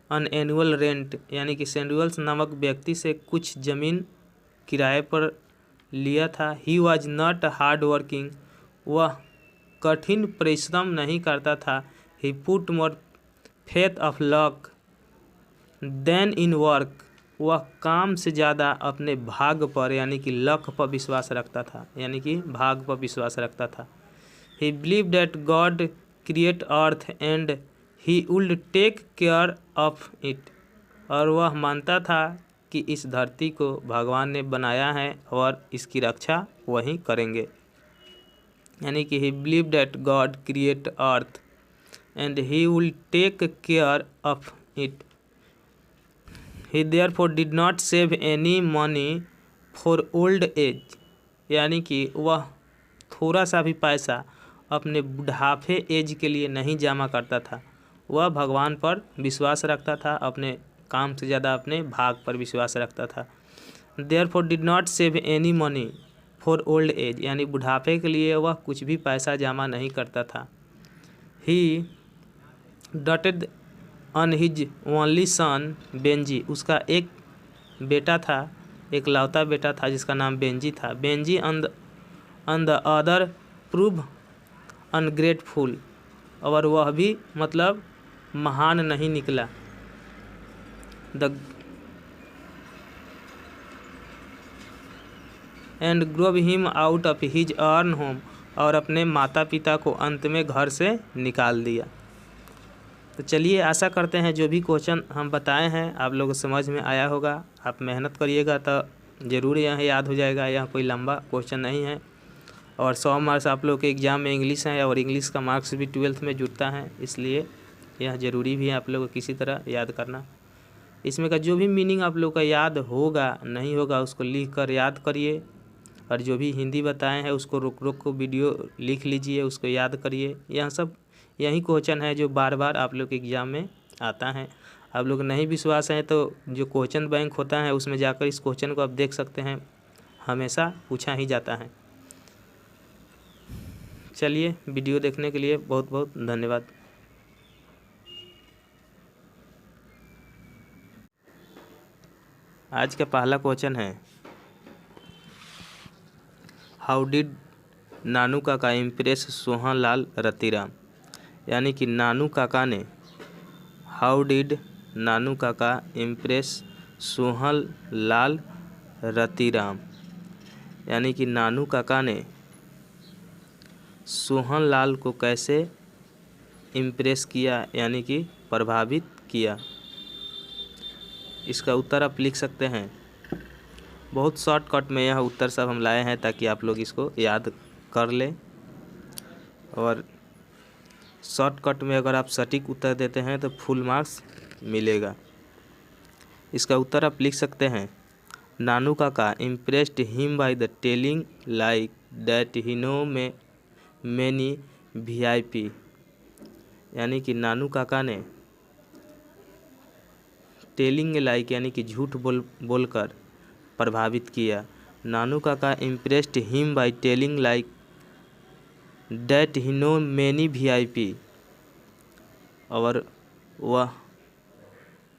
on annual rent, यानी कि सेंडुअल्स नामक व्यक्ति से कुछ ज़मीन किराए पर लिया था। He was not hard working, वह कठिन परिश्रम नहीं करता था। He put more faith of luck than in work, वह काम से ज़्यादा अपने भाग पर यानी कि लक पर विश्वास रखता था, यानी कि भाग पर विश्वास रखता था। He believe that God create earth and he would take care of it, और वह मानता था कि इस धरती को भगवान ने बनाया है और इसकी रक्षा वही करेंगे। यानी कि he believe that God create earth and he will take care of it. He therefore did not save any money for old age, यानी कि वह थोड़ा सा भी पैसा अपने बुढ़ापे एज के लिए नहीं जमा करता था। वह भगवान पर विश्वास रखता था, अपने काम से ज़्यादा अपने भाग पर विश्वास रखता था। Therefore did not save any money for old age, यानी बुढ़ापे के लिए वह कुछ भी पैसा जमा नहीं करता था। He doted on his only son Benjy, उसका एक बेटा था, एक लौता बेटा था जिसका नाम बेंजी था। Benji on the other prove ungrateful, और वह भी मतलब महान नहीं निकला। The end Grove him out of his earn home, और अपने माता पिता को अंत में घर से निकाल दिया। तो चलिए, आशा करते हैं जो भी क्वेश्चन हम बताए हैं आप लोगों को समझ में आया होगा। आप मेहनत करिएगा तो ज़रूर यह याद हो जाएगा। यह कोई लंबा क्वेश्चन नहीं है, और 100 मार्क्स आप लोग के एग्ज़ाम में इंग्लिश है, और इंग्लिश का मार्क्स भी 12th में जुड़ता है, इसलिए यह ज़रूरी भी है आप लोगों को किसी तरह याद करना। इसमें का जो भी मीनिंग आप लोग का याद होगा नहीं होगा उसको लिख कर याद करिए, और जो भी हिंदी बताए हैं उसको रुक रुक को वीडियो लिख लीजिए, उसको याद करिए। यह सब यही क्वेश्चन है जो बार बार आप लोग के एग्ज़ाम में आता है। आप लोग नहीं विश्वास है तो जो क्वेश्चन बैंक होता है उसमें जाकर इस क्वेश्चन को आप देख सकते हैं, हमेशा पूछा ही जाता है। चलिए, वीडियो देखने के लिए बहुत बहुत धन्यवाद। आज का पहला क्वेश्चन है, हाउ डिड नानू काका इम्प्रेस सोहन लाल रतिराम, यानी कि नानू काका ने हाउ डिड नानू काका इम्प्रेस सोहन लाल रतिराम, यानी कि नानू काका ने सोहन लाल को कैसे इम्प्रेस किया, यानी कि प्रभावित किया। इसका उत्तर आप लिख सकते हैं। बहुत शॉर्टकट में यह उत्तर सब हम लाए हैं ताकि आप लोग इसको याद कर लें, और शॉर्टकट में अगर आप सटीक उत्तर देते हैं तो फुल मार्क्स मिलेगा। इसका उत्तर आप लिख सकते हैं, Nanu Kaka impressed him by the telling like that he know में मैनी VIP, यानी कि नानू काका ने टेलिंग लाइक यानी कि झूठ बोलकर प्रभावित किया। नानू Kaka impressed him by telling like that he know many VIP, और वह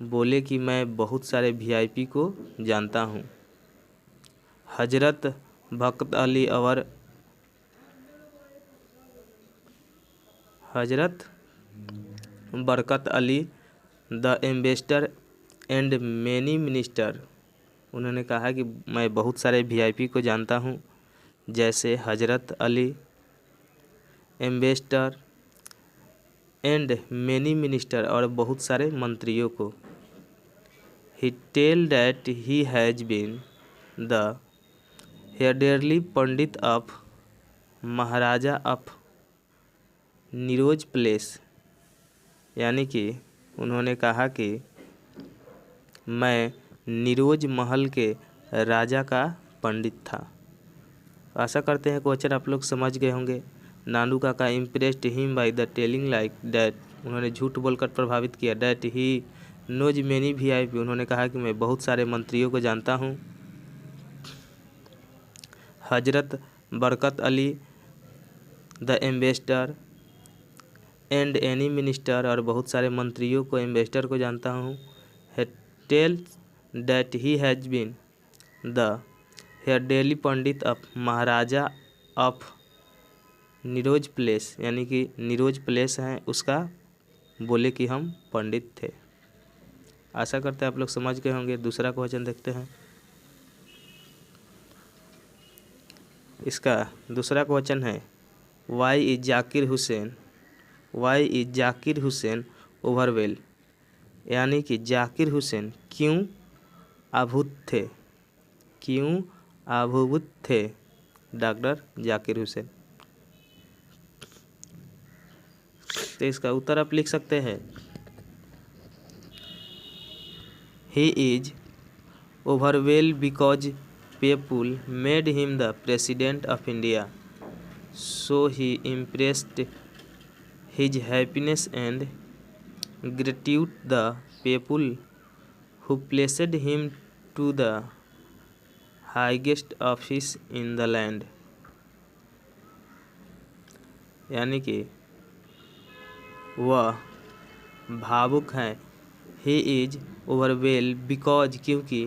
बोले कि मैं बहुत सारे VIP को जानता हूँ। हजरत बरकत अली और हजरत Barkat Ali the ambassador and many minister, उन्होंने कहा कि मैं बहुत सारे VIP को जानता हूँ, जैसे Hazrat Ali, ambassador and many minister, और बहुत सारे मंत्रियों को। He tell that he has been the hereditary pandit of Maharaja of निरोज प्लेस, यानी कि उन्होंने कहा कि मैं निरोज महल के राजा का पंडित था। आशा करते हैं क्वेश्चन आप लोग समझ गए होंगे। Nanu Kaka impressed him by the telling like that, उन्होंने झूठ बोलकर प्रभावित किया। That he knows many VIP, उन्होंने कहा कि मैं बहुत सारे मंत्रियों को जानता हूँ। Hazrat Barkat Ali the ambassador and any minister, और बहुत सारे मंत्रियों को, एम्बेसडर को जानता हूँ। Tells that he has been the hereditary pandit of Maharaja of निरोज प्लेस, यानी कि निरोज प्लेस है उसका बोले कि हम पंडित थे। आशा करते हैं आप लोग समझ गए होंगे। दूसरा क्वेश्चन देखते हैं। इसका दूसरा क्वेश्चन है वाई इज जाकिर हुसैन ओवरवेल, यानी कि जाकिर हुसैन क्यों आभूत थे डॉक्टर जाकिर हुसैन। तो इसका उत्तर आप लिख सकते हैं ही इज ओवरवेल because people made him the president of India, so he impressed his happiness and gratitude the people who placed him to the highest office in the land, यानी कि वह भावुक है। ही इज ओवरवेल because क्योंकि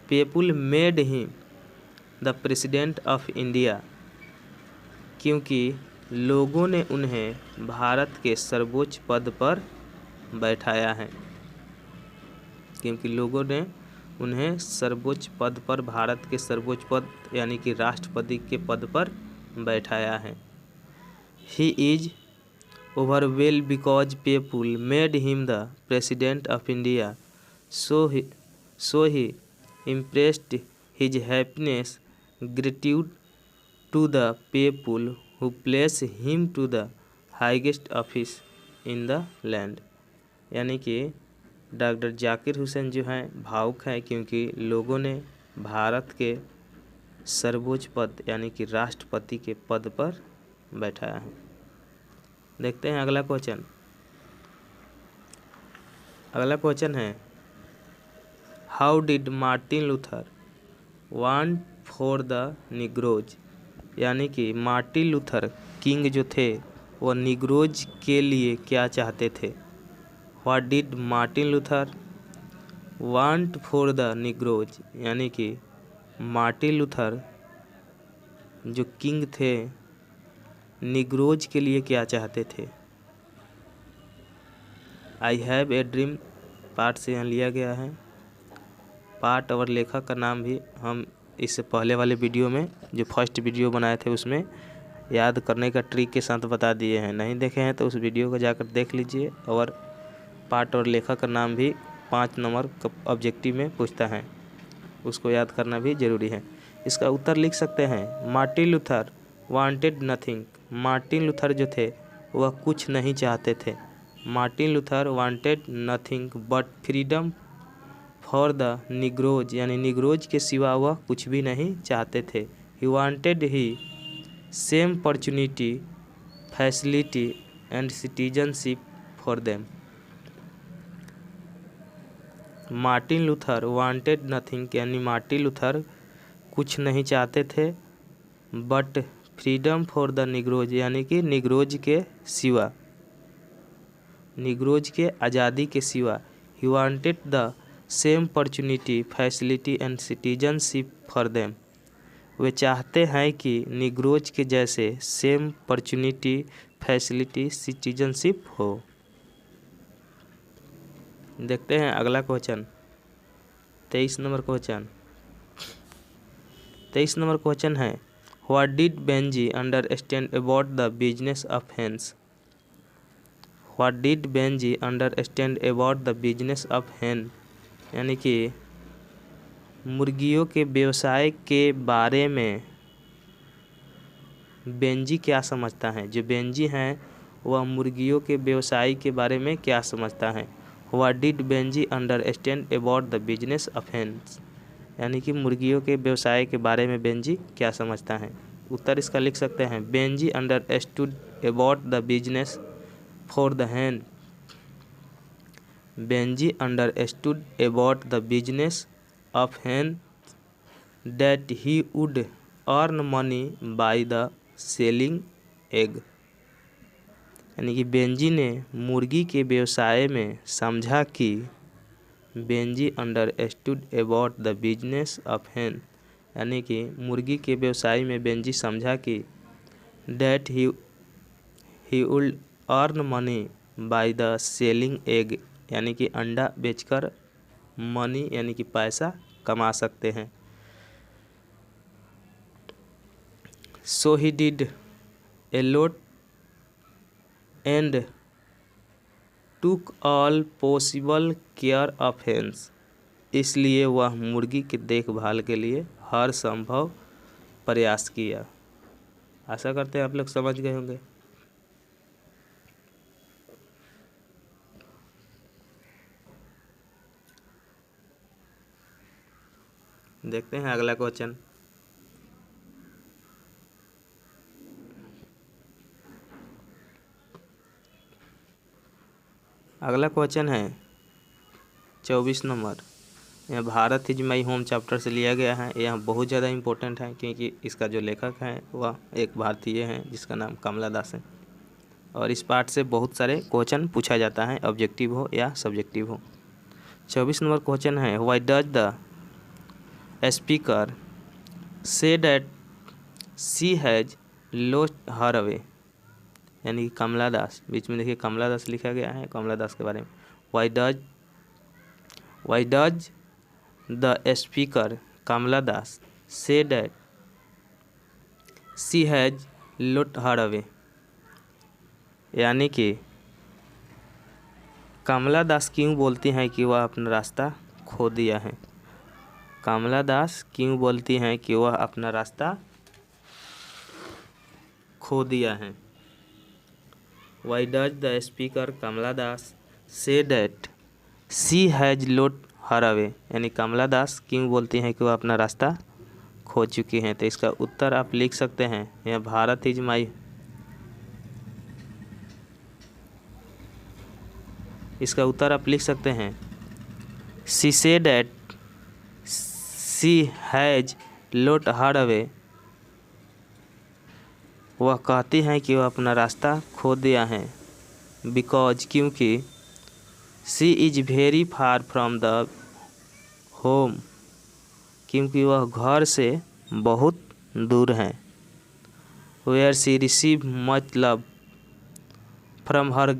people made him the president of India, क्योंकि लोगों ने उन्हें भारत के सर्वोच्च पद पर बैठाया है, क्योंकि लोगों ने उन्हें सर्वोच्च पद पर, भारत के सर्वोच्च पद यानी कि राष्ट्रपति के पद पर बैठाया है। ही इज ओवरवेल because people made him the president of India, so he impressed his happiness gratitude to the people who place him to the highest office in the land, यानी कि डॉक्टर जाकिर हुसैन जो हैं भावुक हैं क्योंकि लोगों ने भारत के सर्वोच्च पद यानी कि राष्ट्रपति के पद पर बैठाया है। देखते हैं अगला क्वेश्चन। अगला क्वेश्चन है how did Martin Luther want for the Negroes, यानी कि मार्टिन लूथर किंग जो थे वह निग्रोज के लिए क्या चाहते थे। What did Martin Luther want for the Negroes, यानी कि मार्टिन लूथर जो किंग थे निग्रोज के लिए क्या चाहते थे। आई हैव ए ड्रीम पार्ट से यहाँ लिया गया है। पार्ट और लेखक का नाम भी हम इससे पहले वाले वीडियो में जो फर्स्ट वीडियो बनाए थे उसमें याद करने का ट्रिक के साथ बता दिए हैं। नहीं देखे हैं तो उस वीडियो को जाकर देख लीजिए। और पार्ट और लेखक का नाम भी 5 नंबर ऑब्जेक्टिव में पूछता है, उसको याद करना भी ज़रूरी है। इसका उत्तर लिख सकते हैं Martin Luther wanted nothing. Martin Luther जो थे वह कुछ नहीं चाहते थे। Martin Luther wanted nothing but freedom for the Negroes, यानी निग्रोज के सिवा वह कुछ भी नहीं चाहते थे। He wanted he same opportunity facility and citizenship for them. Martin Luther wanted nothing, यानी मार्टिन लूथर कुछ नहीं चाहते थे but freedom for the Negroes, यानी कि निग्रोज के सिवा, निग्रोज के आज़ादी के सिवा। He wanted the same opportunity facility and citizenship for them, वे चाहते हैं कि निग्रोज के जैसे सेम अपॉर्चुनिटी फैसिलिटी सिटीजनशिप हो। देखते हैं अगला question 23 number question. 23 number question है what did Benjy understand about the business of hens. What did Benjy understand about the business of hen, यानी कि मुर्गियों के व्यवसाय के बारे में बेंजी क्या समझता है। जो बेंजी हैं वह मुर्गियों के व्यवसाय के बारे में क्या समझता है। What did Benjy understand about the business of hens, यानी कि मुर्गियों के व्यवसाय के बारे में बेंजी क्या समझता है। उत्तर इसका लिख सकते हैं Benji understood about the business for the hen। Benji understood about the business of hen that he would earn money by the selling egg. यानी कि बेंजी ने मुर्गी के व्यवसाय में समझा कि Benjy understood about the business of hen. यानी कि मुर्गी के व्यवसाय में बेंजी समझा कि that he would earn money by the selling egg, यानी कि अंडा बेचकर मनी यानी कि पैसा कमा सकते हैं। So he did a lot and took all possible care of hens. इसलिए वह मुर्गी की देखभाल के लिए हर संभव प्रयास किया। आशा करते हैं आप लोग समझ गए होंगे। देखते हैं अगला क्वेश्चन। अगला क्वेश्चन है 24 नंबर। यह Bharat is my home chapter से लिया गया है। यह बहुत ज़्यादा इम्पोर्टेंट है क्योंकि इसका जो लेखक है वह एक भारतीय है जिसका नाम कमला दास है। और इस पार्ट से बहुत सारे क्वेश्चन पूछा जाता है, ऑब्जेक्टिव हो या सब्जेक्टिव हो। 24 नंबर क्वेश्चन है व्हाई डज द स्पीकर से that she has lost her away. यानी कि कमला दास, बीच में देखिए कमला दास लिखा गया है, कमला दास के बारे में। Why does the speaker Kamala Das say that she has lost her away. यानी कि कमला दास क्यों बोलती हैं कि वह अपना रास्ता खो दिया है। कमला दास क्यों बोलती हैं कि वह अपना रास्ता खो दिया है। Why does the speaker Kamala Das say that she has lost her away. यानी कमला दास क्यों बोलती हैं कि वह अपना रास्ता खो चुकी हैं। तो इसका उत्तर आप लिख सकते हैं, यह भारत इज माई। इसका उत्तर आप लिख सकते हैं she say that she has lost her away. वह कहती हैं कि वह अपना रास्ता खो दिया है। बिकॉज क्योंकि she is very far from the home, क्योंकि वह घर से बहुत दूर हैं। Where she receive much love from her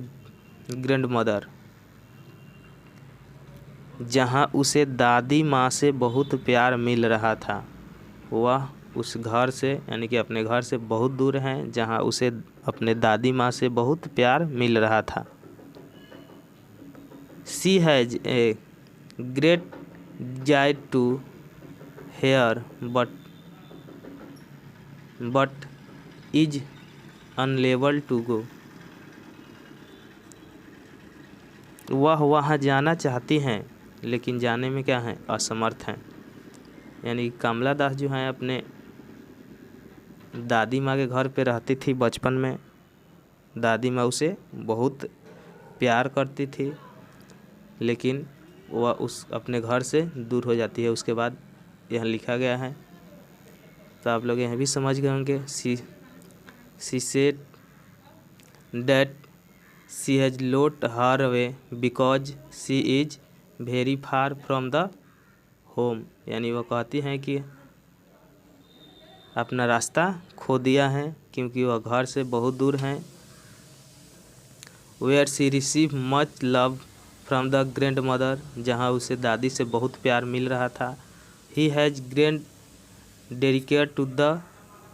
grandmother, जहाँ उसे दादी माँ से बहुत प्यार मिल रहा था। वह उस घर से यानी कि अपने घर से बहुत दूर हैं जहाँ उसे अपने दादी माँ से बहुत प्यार मिल रहा था। She has a great desire to here but is unable to go. वह वहाँ जाना चाहती हैं लेकिन जाने में क्या है, असमर्थ हैं। यानी कमला दास जो हैं अपने दादी माँ के घर पे रहती थी बचपन में। दादी माँ उसे बहुत प्यार करती थी लेकिन वह उस अपने घर से दूर हो जाती है। उसके बाद यह लिखा गया है, तो आप लोग यह भी समझ गए होंगे। She said that she has lost her away because she is very far from the home. यानी वह कहती हैं कि अपना रास्ता खो दिया है क्योंकि वह घर से बहुत दूर हैं। Where she receive much love from the grandmother, जहाँ उसे दादी से बहुत प्यार मिल रहा था। He has grand dedicate to the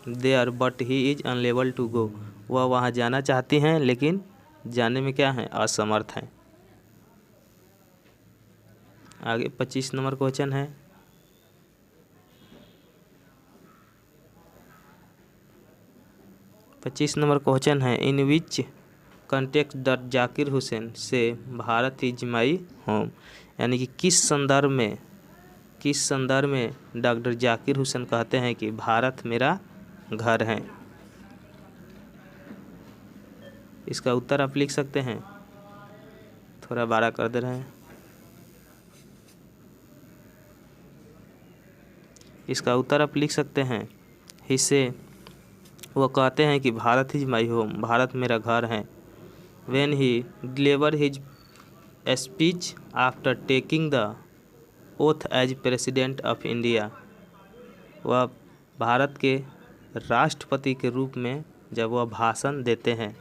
there but he is unable to go. वह वहाँ जाना चाहती हैं लेकिन जाने में क्या है, असमर्थ हैं। आगे 25 नंबर क्वेश्चन है। पच्चीस नंबर क्वेश्चन है इन विच कंटेक्स्ट द जाकिर हुसैन से भारत इज माई होम। यानी कि किस संदर्भ में डॉक्टर जाकिर हुसैन कहते हैं कि भारत मेरा घर है। इसका उत्तर आप लिख सकते हैं, थोड़ा बड़ा कर दे रहे हैं। इसका उत्तर आप लिख सकते हैं हिस्से वो कहते हैं कि Bharat is my home, Bharat मेरा घर है। When he deliver his speech after taking the oath as president of India, वह भारत के राष्ट्रपति के रूप में जब वह भाषण देते हैं।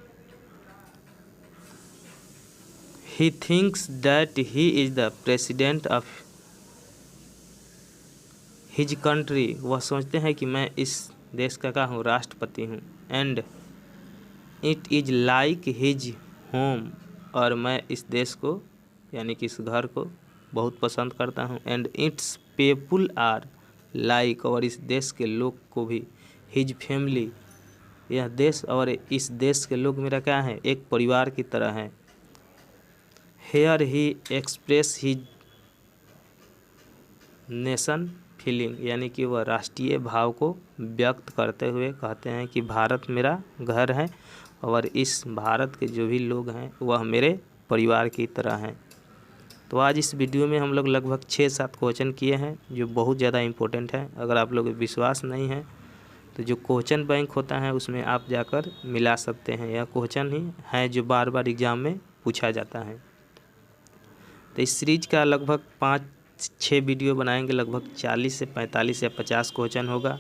He thinks that he is the president of his country, वह सोचते हैं कि मैं इस देश का क्या हूँ, राष्ट्रपति हूँ। And it is like his home, और मैं इस देश को यानी कि इस घर को बहुत पसंद करता हूँ। And its people are like, और इस देश के लोग को भी हिज फैमिली, यह देश और इस देश के लोग मेरा क्या है, एक परिवार की तरह हैं। हेयर ही एक्सप्रेस हिज नेशन फीलिंग, यानी कि वह राष्ट्रीय भाव को व्यक्त करते हुए कहते हैं कि भारत मेरा घर है और इस भारत के जो भी लोग हैं वह मेरे परिवार की तरह हैं। तो आज इस वीडियो में हम लोग लगभग 6-7 क्वेश्चन किए हैं जो बहुत ज़्यादा इम्पोर्टेंट है। अगर आप लोग विश्वास नहीं है तो जो क्वेश्चन बैंक होता है उसमें आप जाकर मिला सकते हैं। यह क्वेश्चन ही है जो बार बार एग्ज़ाम में पूछा जाता है। तो इस सीरीज का लगभग 5-6 वीडियो बनाएंगे, लगभग 40 से 45 या 50 क्वेश्चन होगा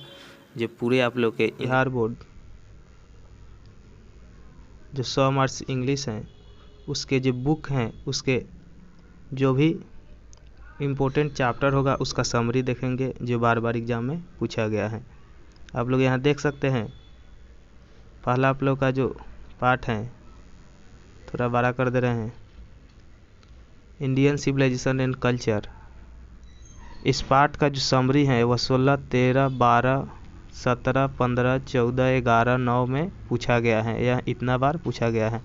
जो पूरे आप लोग के बिहार बोर्ड जो 100 मार्क्स इंग्लिश हैं उसके जो बुक हैं उसके जो भी इम्पोर्टेंट चैप्टर होगा उसका समरी देखेंगे जो बार बार एग्ज़ाम में पूछा गया है। आप लोग यहाँ देख सकते हैं पहला आप लोग का जो पार्ट है, थोड़ा बड़ा कर दे रहे हैं, इंडियन सिविलाइजेशन एंड कल्चर। इस पार्ट का जो समरी है वह 16, 13, 12, 17, 15, 14, 11, 9 में पूछा गया है। यह इतना बार पूछा गया है।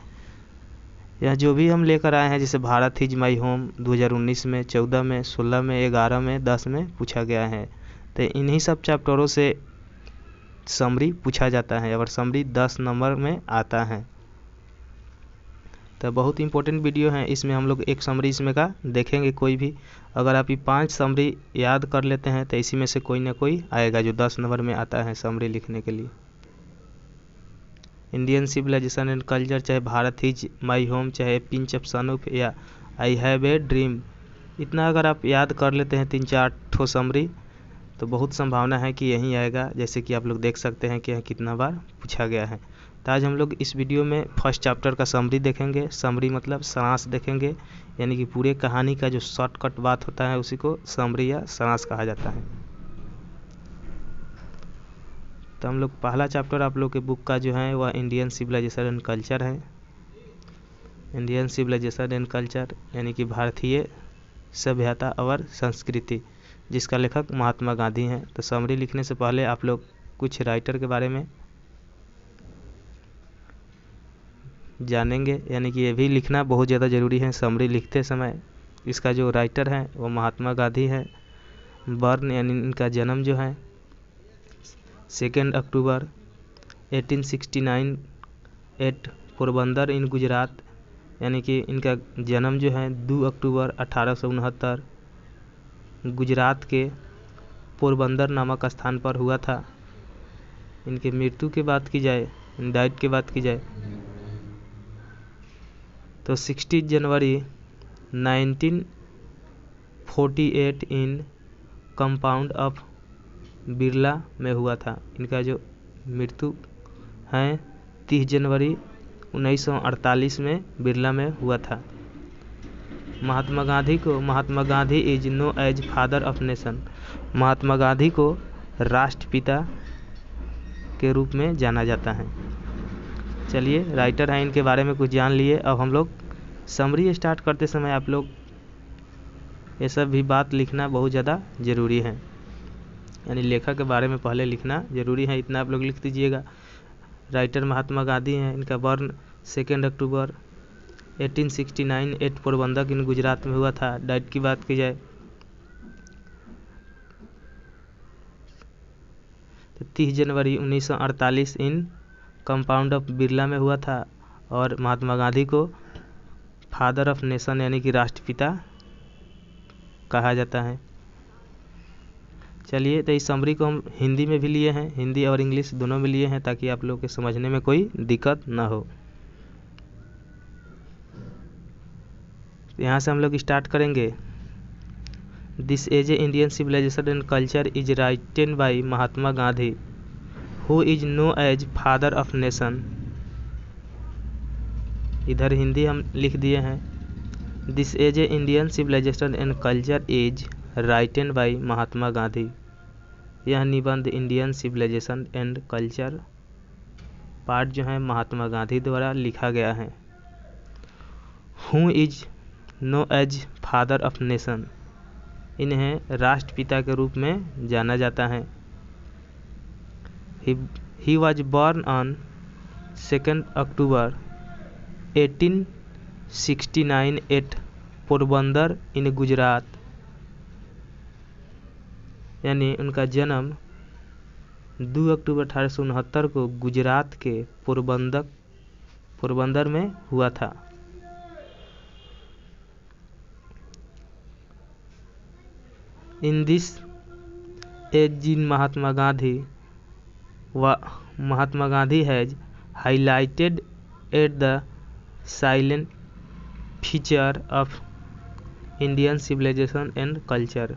यह जो भी हम लेकर आए हैं जैसे भारत इज माई होम 2019 में, 14 में, 16 में, 11 में, 10 में पूछा गया है। तो इन्हीं सब चैप्टरों से समरी पूछा जाता है और समरी 10 नंबर में आता है। तो बहुत इंपॉर्टेंट वीडियो है। इसमें हम लोग एक समरी इसमें का देखेंगे कोई भी। अगर आप ये 5 समरी याद कर लेते हैं तो इसी में से कोई ना कोई आएगा जो 10 नंबर में आता है समरी लिखने के लिए। इंडियन सिविलाइजेशन एंड कल्चर, चाहे भारत इज माई होम, चाहे पिंच ऑफ सनूप या आई हैव ए ड्रीम, इतना अगर आप याद कर लेते हैं 3-4 ठो समरी तो बहुत संभावना है कि यही आएगा। जैसे कि आप लोग देख सकते हैं कि यह कितना बार पूछा गया है। तो आज हम लोग इस वीडियो में फर्स्ट चैप्टर का समरी देखेंगे। समरी मतलब सारांश देखेंगे, यानी कि पूरे कहानी का जो शॉर्टकट बात होता है उसी को समरी या सारांश कहा जाता है। तो हम लोग पहला चैप्टर आप लोग के बुक का जो है वह इंडियन सिविलाइजेशन एंड कल्चर है। इंडियन सिविलाइजेशन एंड कल्चर यानी कि भारतीय सभ्यता और संस्कृति, जिसका लेखक महात्मा गांधी हैं। तो समरी लिखने से पहले आप लोग कुछ राइटर के बारे में जानेंगे, यानी कि ये भी लिखना बहुत ज़्यादा ज़रूरी है समरी लिखते समय। इसका जो राइटर है वो महात्मा गांधी है। बर्न यानी इनका जन्म जो है 2 October 1869 at Porbandar in Gujarat, यानी कि इनका जन्म जो है 2 अक्टूबर 1869 गुजरात के पोरबंदर नामक स्थान पर हुआ था। इनके मृत्यु की बात की जाए, डाइट की बात की जाए तो 60 जनवरी 1948 इन कंपाउंड ऑफ बिरला में हुआ था। इनका जो मृत्यु है 30 जनवरी 1948 में बिरला में हुआ था। Mahatma Gandhi is know as father of nation, Mahatma Gandhi को राष्ट्रपिता के रूप में जाना जाता है। चलिए, राइटर हैं इनके बारे में कुछ जान लिए। अब हम लोग समरी स्टार्ट करते समय आप लोग ये सब भी बात लिखना बहुत ज़्यादा ज़रूरी है, यानी लेखक के बारे में पहले लिखना ज़रूरी है। इतना आप लोग लिख दीजिएगा। राइटर महात्मा गांधी हैं। इनका burn 2 October 1869 at Porbandar in Gujarat में हुआ था। डाइट की बात की जाए तो 30 जनवरी 1948 इन कंपाउंड ऑफ बिरला में हुआ था। और महात्मा गांधी को फादर ऑफ नेशन यानी कि राष्ट्रपिता कहा जाता है। चलिए, तो इस समरी को हम हिंदी में भी लिए हैं, हिंदी और इंग्लिश दोनों में लिए हैं, ताकि आप लोग के समझने में कोई दिक्कत ना हो। यहाँ से हम लोग स्टार्ट करेंगे। This as a Indian civilisation and culture is written by Mahatma Gandhi, who is know as father of nation. इधर हिंदी हम लिख दिए हैं। This as a Indian civilisation and culture is written by Mahatma Gandhi. यह निबंध Indian civilisation and culture part जो है महात्मा गांधी द्वारा लिखा गया है। Who is know as father of nation, इन्हें राष्ट्रपिता के रूप में जाना जाता है। He was born on 2 October 1869 at Porbandar in Gujarat. यानी उनका जन्म 2 अक्टूबर 1869 को गुजरात के पोरबंदर में हुआ था। इन दिस एज जिन Mahatma Gandhi has highlighted at the salient feature of Indian civilisation and culture.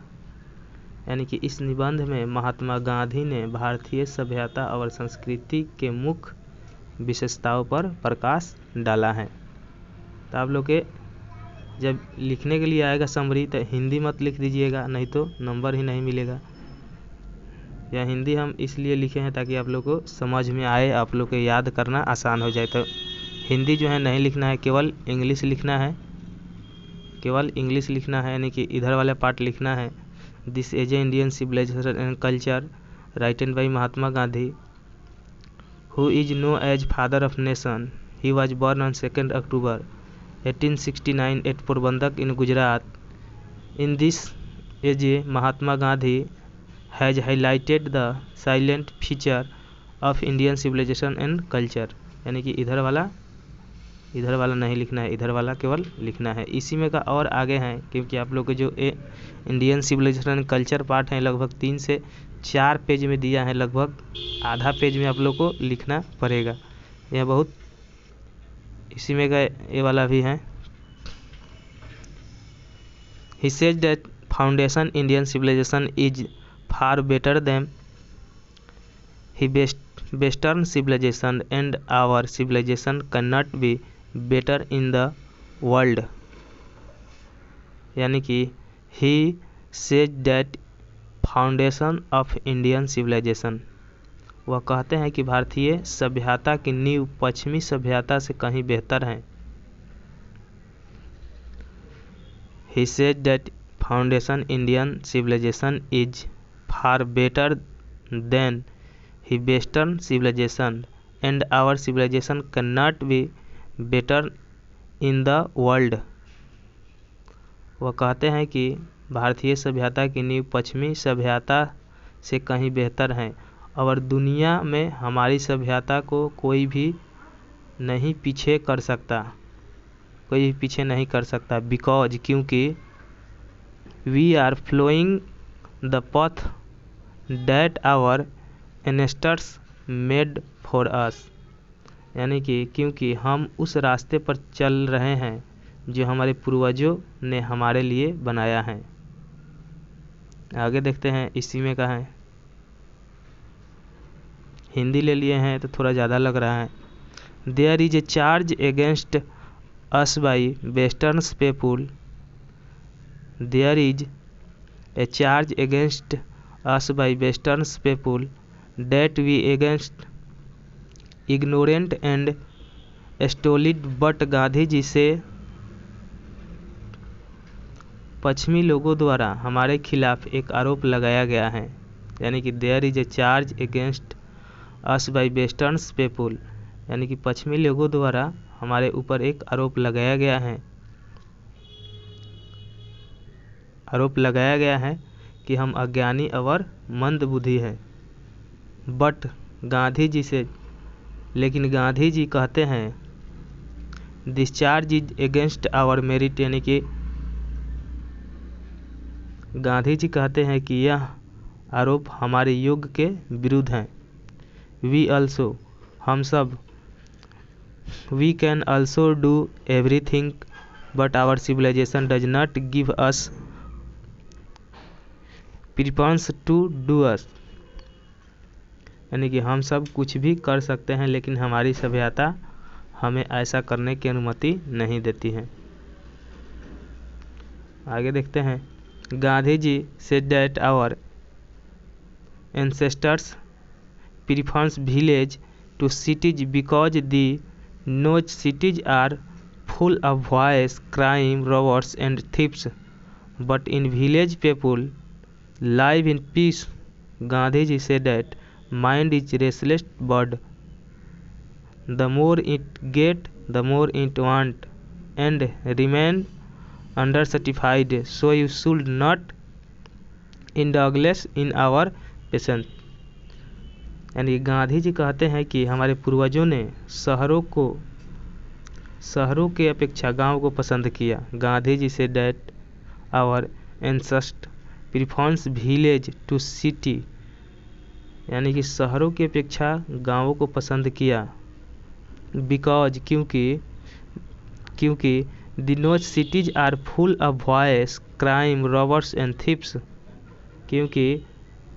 यानी कि इस निबंध में महात्मा गांधी ने भारतीय सभ्यता और संस्कृति के मुख्य विशेषताओं पर प्रकाश डाला है। तो आप लोग के जब लिखने के लिए आएगा समरी, तो हिंदी मत लिख दीजिएगा, नहीं तो नंबर ही नहीं मिलेगा। या हिंदी हम इसलिए लिखे हैं ताकि आप लोग को समझ में आए, आप लोग को याद करना आसान हो जाए। तो हिंदी जो है नहीं लिखना है, केवल इंग्लिश लिखना है, केवल इंग्लिश लिखना है, यानी कि इधर वाला पार्ट लिखना है। This as a Indian civilisation and culture written by Mahatma Gandhi, who is know as father of nation. He was born on 2 October 1869 at Porbandar in Gujarat. In this as a Mahatma Gandhi has highlighted the salient feature of Indian civilisation and culture. यानी कि इधर वाला नहीं लिखना है, इधर वाला केवल लिखना है। इसी में का और आगे हैं, क्योंकि आप लोग को जो Indian civilisation and culture part है लगभग 3 से 4 पेज में दिया है, लगभग आधा पेज में आप लोग को लिखना पड़ेगा। यह बहुत इसी में का ये वाला भी है। He said that foundation Indian civilization is far better than Western civilization and our civilization cannot be better in the world। यानी कि he said that foundation of Indian civilization, वह कहते हैं कि भारतीय सभ्यता की नींव पश्चिमी सभ्यता से कहीं बेहतर है। He said that foundation Indian civilization is far better than Western civilization and our civilization cannot be better in the world। वह कहते हैं कि भारतीय सभ्यता की नींव पश्चिमी सभ्यता से कहीं बेहतर है और दुनिया में हमारी सभ्यता को कोई भी नहीं पीछे कर सकता, बिकॉज क्योंकि we are flowing the path that our ancestors made for us. यानी कि क्योंकि हम उस रास्ते पर चल रहे हैं जो हमारे पूर्वजों ने हमारे लिए बनाया है। आगे देखते हैं, इसी में का है, हिंदी ले लिए हैं तो थोड़ा ज़्यादा लग रहा है। There is a charge against us by western people. There is a charge against us by western people that we against ignorant and stolid. But Gandhi ji से पश्चिमी लोगों द्वारा हमारे खिलाफ एक आरोप लगाया गया है। यानी कि there is a charge against us by western people, यानी कि पश्चिमी लोगों द्वारा हमारे ऊपर एक आरोप लगाया गया है कि हम अज्ञानी और मंदबुद्धि हैं। बट गांधी जी से, लेकिन गांधी जी कहते हैं this charge is against our merit. यानी कि गांधी जी कहते हैं कि यह आरोप हमारे युग के विरुद्ध हैं। वी ऑल्सो, हम सब, we can also do everything but our civilisation does not give us preference to do us, यानी कि हम सब कुछ भी कर सकते हैं लेकिन हमारी सभ्यता हमें ऐसा करने की अनुमति नहीं देती है। आगे देखते हैं। Gandhi ji said that our ancestors prefers village to cities because they know cities are full of voice, crime, robbers and thieves, but in village people live in peace. Gandhi ji said that mind is restless bird, the more it get the more it want and remain undersatisfied, so you should not indulge in our passion। यानी गांधी जी कहते हैं कि हमारे पूर्वजों ने शहरों के अपेक्षा गांव को पसंद किया। गांधी जी से that our ancestors prefers village to city, यानी कि शहरों की अपेक्षा गांवों को पसंद किया। बिकॉज, क्योंकि the notch cities are full of voice, crime, robbers and thieves, क्योंकि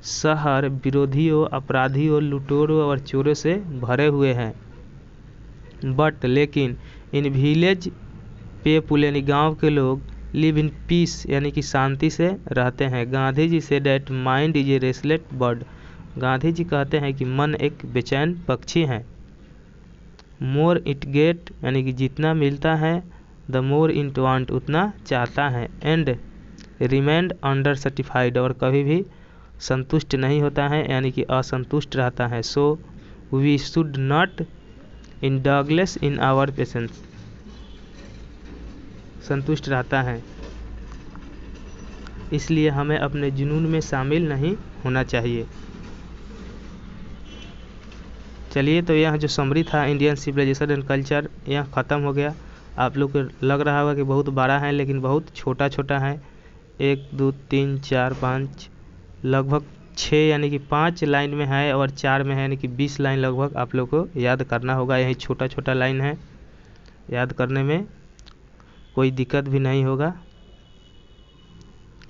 शहर विरोधियों, अपराधियों, लुटेरों और चोरों से भरे हुए हैं। बट लेकिन इन विलेज पीपुल, यानी गांव के लोग, लिव इन पीस, यानी कि शांति से रहते हैं। गांधी जी से that mind is a restless bird, Gandhi ji कहते हैं कि मन एक बेचैन पक्षी है। मोर इट गेट, यानी कि जितना मिलता है, द मोर इट वांट, उतना चाहता है, एंड रिमेंड अंडर सर्टिफाइड, और कभी भी संतुष्ट नहीं होता है, यानी कि असंतुष्ट रहता है। So we should not indulge in our passions, संतुष्ट रहता है, इसलिए हमें अपने जुनून में शामिल नहीं होना चाहिए। चलिए, तो यह जो समरी था इंडियन सिविलाइजेशन एंड कल्चर, यह ख़त्म हो गया। आप लोग को लग रहा होगा कि बहुत बड़ा है, लेकिन बहुत छोटा छोटा है। 1 2 3 4 5 लगभग 6 यानी कि 5 लाइन में है और 4 में है, यानी कि 20 लाइन लगभग आप लोग को याद करना होगा। यही छोटा छोटा लाइन है, याद करने में कोई दिक्कत भी नहीं होगा।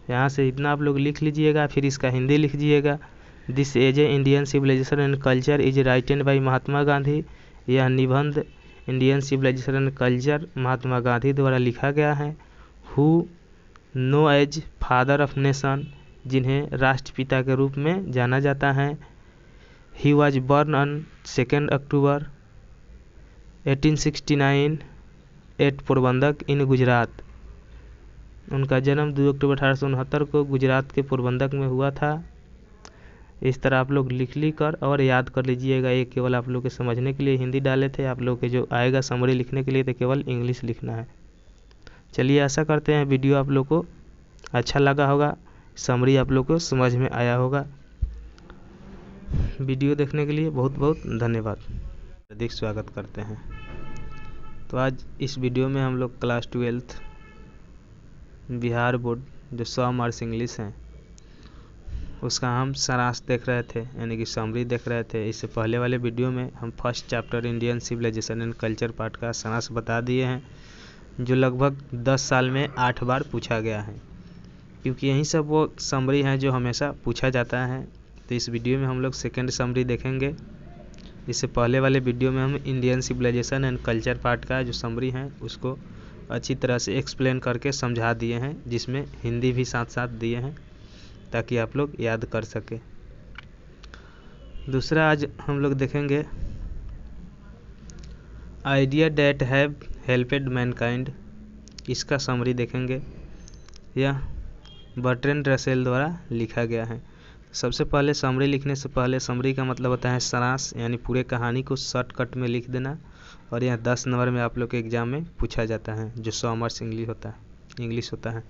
यहाँ से इतना आप लोग लिख लीजिएगा, फिर इसका हिंदी लिख दीजिएगा। This as a Indian civilisation and culture is written by Mahatma Gandhi, यह निबंध Indian civilisation and culture Mahatma Gandhi द्वारा लिखा गया है। Who know as father of nation, जिन्हें राष्ट्रपिता के रूप में जाना जाता है। He was born on 2 October 1869 at Porbandar in Gujarat, उनका जन्म 2 अक्टूबर 1869 को गुजरात के पोरबंदर में हुआ था। इस तरह आप लोग लिख कर और याद कर लीजिएगा। ये केवल आप लोग के समझने के लिए हिंदी डाले थे, आप लोग के जो आएगा समरी लिखने के लिए तो केवल इंग्लिश लिखना है। चलिए, आशा करते हैं वीडियो आप लोग को अच्छा लगा होगा, समरी आप लोग को समझ में आया होगा। वीडियो देखने के लिए बहुत बहुत धन्यवाद, अधिक स्वागत करते हैं। तो आज इस वीडियो में हम लोग क्लास 12 बिहार बोर्ड जो 100 मार्क्स इंग्लिश हैं उसका हम सारांश देख रहे थे, यानी कि समरी देख रहे थे। इससे पहले वाले वीडियो में हम first chapter Indian civilisation and culture part का सारांश बता दिए हैं, जो लगभग 10 साल में 8 बार पूछा गया है, क्योंकि यही सब वो समरी हैं जो हमेशा पूछा जाता है। तो इस वीडियो में हम लोग सेकेंड समरी देखेंगे। इससे पहले वाले वीडियो में हम Indian civilisation and culture part का जो समरी है उसको अच्छी तरह से एक्सप्लेन करके समझा दिए हैं, जिसमें हिंदी भी साथ साथ दिए हैं ताकि आप लोग याद कर सके। दूसरा आज हम लोग देखेंगे idea that have helped Mankind, इसका समरी देखेंगे। यह बर्ट्रैंड रसेल द्वारा लिखा गया है। सबसे पहले समरी लिखने से पहले, समरी का मतलब होता है सारांश, यानी पूरे कहानी को शॉर्टकट में लिख देना, और यह 10 नंबर में आप लोग के एग्जाम में पूछा जाता है, जो 100 मार्क्स इंग्लिश होता है।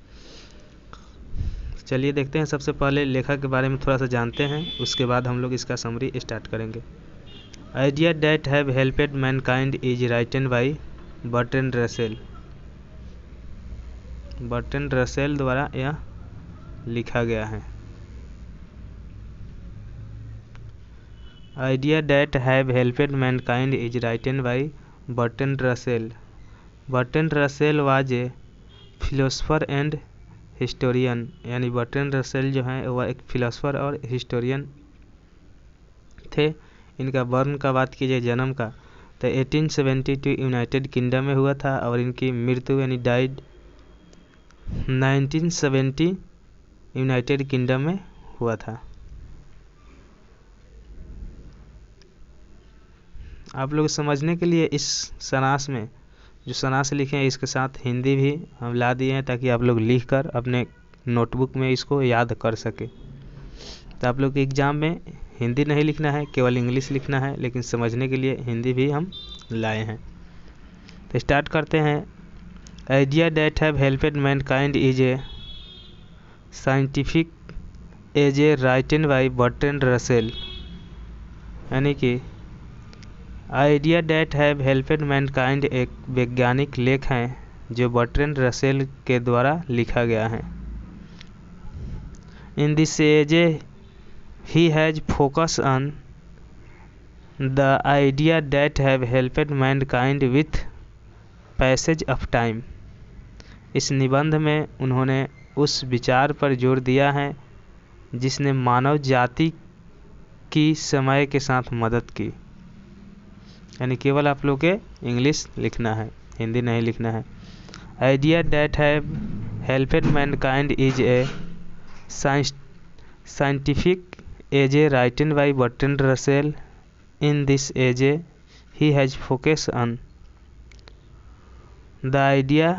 चलिए देखते हैं, सबसे पहले लेखक के बारे में थोड़ा सा जानते हैं, उसके बाद हम लोग इसका समरी स्टार्ट करेंगे। Idea that have helped mankind is written by Bertrand Russell, Bertrand Russell द्वारा यह लिखा गया है। Idea that have helped mankind is written by Bertrand Russell. Bertrand Russell was a philosopher and historian, यानी Bertrand Russell जो हैं वह एक फिलोसफर और हिस्टोरियन थे। इनका बर्न का बात की जाए जन्म का तो 1872 यूनाइटेड किंगडम में हुआ था और इनकी मृत्यु यानी डाइड 1970 यूनाइटेड किंगडम में हुआ था। आप लोग समझने के लिए इस सनास में जो सनास लिखे हैं इसके साथ हिंदी भी हम ला दिए हैं ताकि आप लोग लिख कर अपने नोटबुक में इसको याद कर सके। तो आप लोग के एग्ज़ाम में हिंदी नहीं लिखना है, केवल इंग्लिश लिखना है, लेकिन समझने के लिए हिंदी भी हम लाए हैं। तो स्टार्ट करते हैं। Idea that have helped mankind is a scientific as a written by Bertrand Russell, यानी कि idea that have helped mankind एक वैज्ञानिक लेख है जो बर्ट्रैंड रसेल के द्वारा लिखा गया है। In this essay he has focused on the idea that have helped mankind with passage of time। इस निबंध में उन्होंने उस विचार पर जोर दिया है जिसने मानव जाति की समय के साथ मदद की। यानी केवल आप लोग के इंग्लिश लिखना है, हिंदी नहीं लिखना है। Idea that have helped mankind is a scientific as a written by Bertrand Russell। In this age he has focused on the idea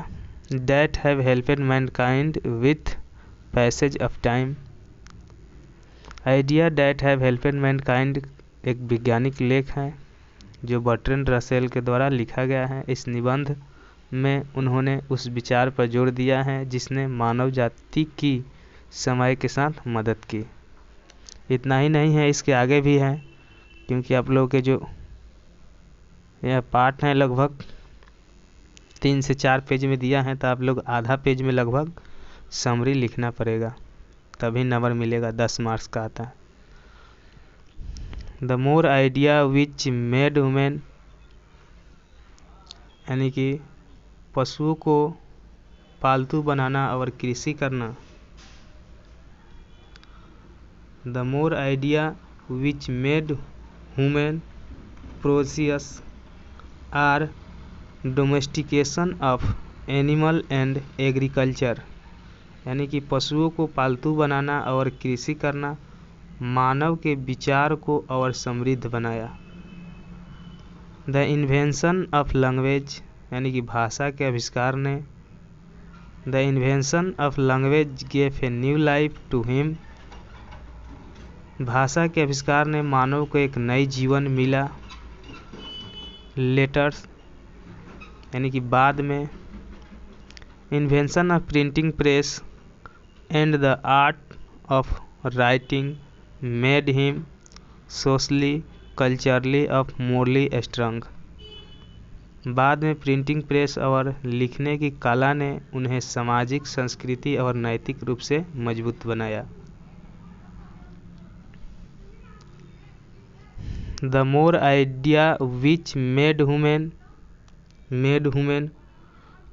that have helped mankind with passage of time। Idea that have helped mankind एक वैज्ञानिक लेख है जो Bertrand Russell के द्वारा लिखा गया है। इस निबंध में उन्होंने उस विचार पर जोर दिया है जिसने मानव जाति की समय के साथ मदद की। इतना ही नहीं है, इसके आगे भी है, क्योंकि आप लोगों के जो यह पाठ है लगभग 3 से 4 पेज में दिया है, तो आप लोग आधा पेज में लगभग समरी लिखना पड़ेगा, तभी नंबर मिलेगा। 10 मार्क्स का आता है। The more idea which made women, यानी कि पशुओं को पालतू बनाना और कृषि करना। The more idea which made human process are domestication of animal and agriculture, यानी कि पशुओं को पालतू बनाना और कृषि करना मानव के विचार को और समृद्ध बनाया। The invention of language, यानी कि भाषा के आविष्कार ने The invention of language gave a new life to him। भाषा के आविष्कार ने मानव को एक नई जीवन मिला। लेटर्स, यानी कि बाद में। Invention of printing press and the art of writing made him socially culturally of morally strong. बाद में प्रिंटिंग प्रेस और लिखने की कला ने उन्हें सामाजिक, संस्कृति और नैतिक रूप से मजबूत बनाया। The more idea which made human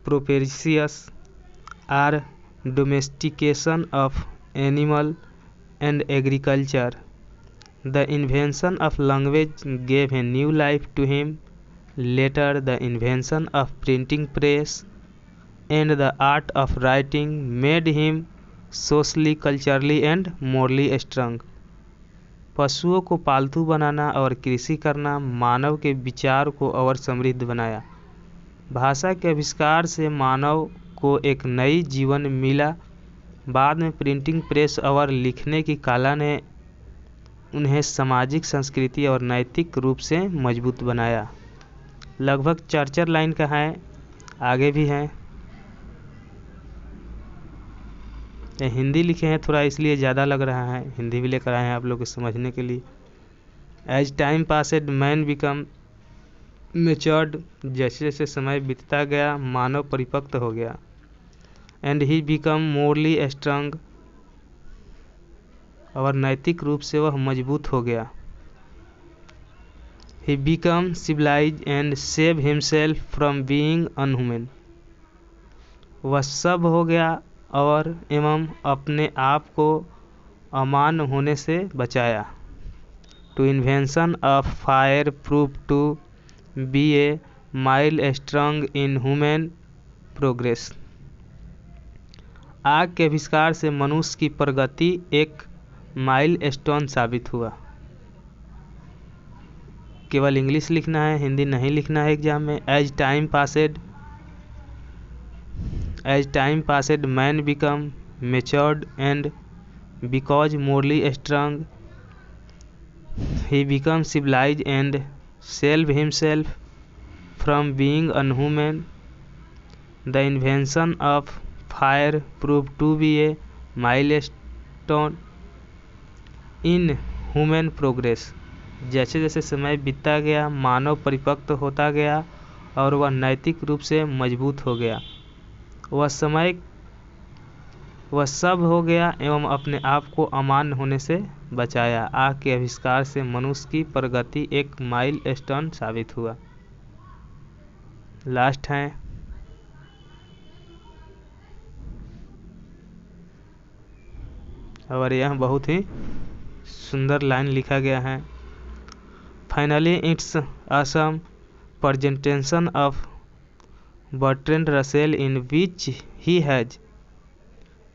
propitious are domestication of animal and agriculture। The invention of language gave a new life to him। Later the invention of printing press and the art of writing made him socially, culturally and morally strong। पशुओं को पालतू बनाना और कृषि करना मानव के विचार को और समृद्ध बनाया। भाषा के आविष्कार से मानव को एक नई जीवन मिला। बाद में प्रिंटिंग प्रेस और लिखने की कला ने उन्हें सामाजिक, संस्कृति और नैतिक रूप से मजबूत बनाया। लगभग 4 लाइन का है, आगे भी है। हिंदी लिखे हैं थोड़ा, इसलिए ज़्यादा लग रहा है, हिंदी भी लेकर आए हैं आप लोग को समझने के लिए। As time passed man become matured, जैसे जैसे समय बीतता गया मानव परिपक्व हो गया। And he become morally strong, और नैतिक रूप से वह मजबूत हो गया। He become civilise and save himself from being unhuman. वह सब हो गया और एवं अपने आप को अमान्य होने से बचाया। To invention of fire prove to be a milestone in human progress. आग के आविष्कार से मनुष्य की प्रगति एक माइलस्टोन साबित हुआ। केवल इंग्लिश लिखना है, हिंदी नहीं लिखना है एग्जाम में। As time passed man become matured and because morally strong he become civilise and save himself from being unhuman. The invention of fire prove to be a milestone in human progress. जैसे जैसे समय बीतता गया मानव परिपक्व होता गया और वह नैतिक रूप से मजबूत हो गया। वह सब हो गया एवं अपने आप को अमान्य होने से बचाया। आग के आविष्कार से मनुष्य की प्रगति एक माइलस्टोन साबित हुआ। लास्ट है और यह बहुत ही सुंदर लाइन लिखा गया है। Finally it's Assam presentation of Bertrand Russell in which he has,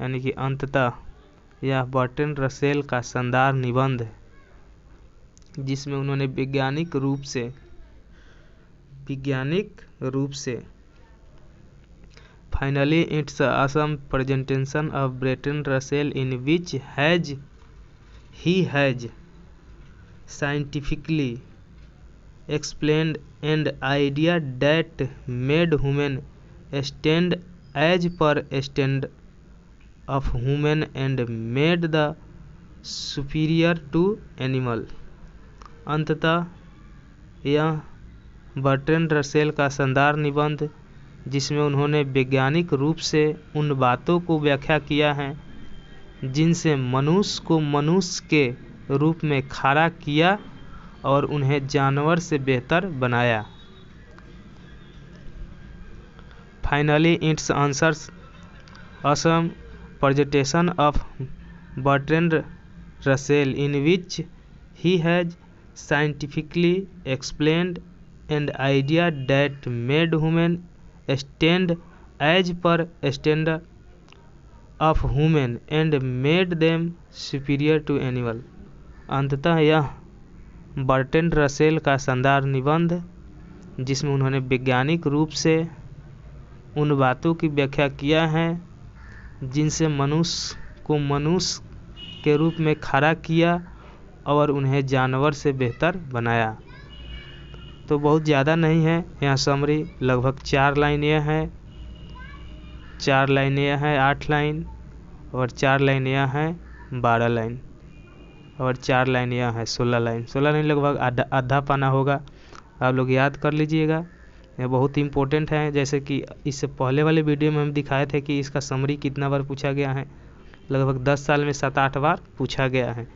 यानी कि अंततः यह बर्ट्रैंड रसेल का शानदार निबंध है जिसमें उन्होंने वैज्ञानिक रूप से finally it's Assam presentation of Bertrand Russell in which he has scientifically explained an idea that made human stand as per stand of human and made the superior to animal। अंततः यह बर्ट्रैंड रसेल का शानदार निबंध जिसमें उन्होंने वैज्ञानिक रूप से उन बातों को व्याख्या किया है जिनसे मनुष्य को मनुष्य के रूप में खड़ा किया और उन्हें जानवर से बेहतर बनाया। फाइनली इट्स आंसर्स असम presentation of Bertrand Russell in which he has scientifically explained an idea that made human stand as per stand of human and made them superior to animal. अंततः यह बर्ट्रैंड रसेल का शानदार निबंध जिसमें उन्होंने वैज्ञानिक रूप से उन बातों की व्याख्या किया है जिनसे मनुष्य को मनुष्य के रूप में खड़ा किया और उन्हें जानवर से बेहतर बनाया। तो बहुत ज़्यादा नहीं है, यहाँ समरी लगभग 4 लाइन यह है, 4 लाइन यह है 8 लाइन और 4 लाइन यह है 12 लाइन और 4 लाइन यह है 16 लाइन। 16 लाइन लगभग आधा पाना होगा, आप लोग याद कर लीजिएगा। यह बहुत इम्पोर्टेंट है। जैसे कि इससे पहले वाले वीडियो में हम दिखाए थे कि इसका समरी कितना बार पूछा गया है, लगभग 10 साल में 7-8 बार पूछा गया है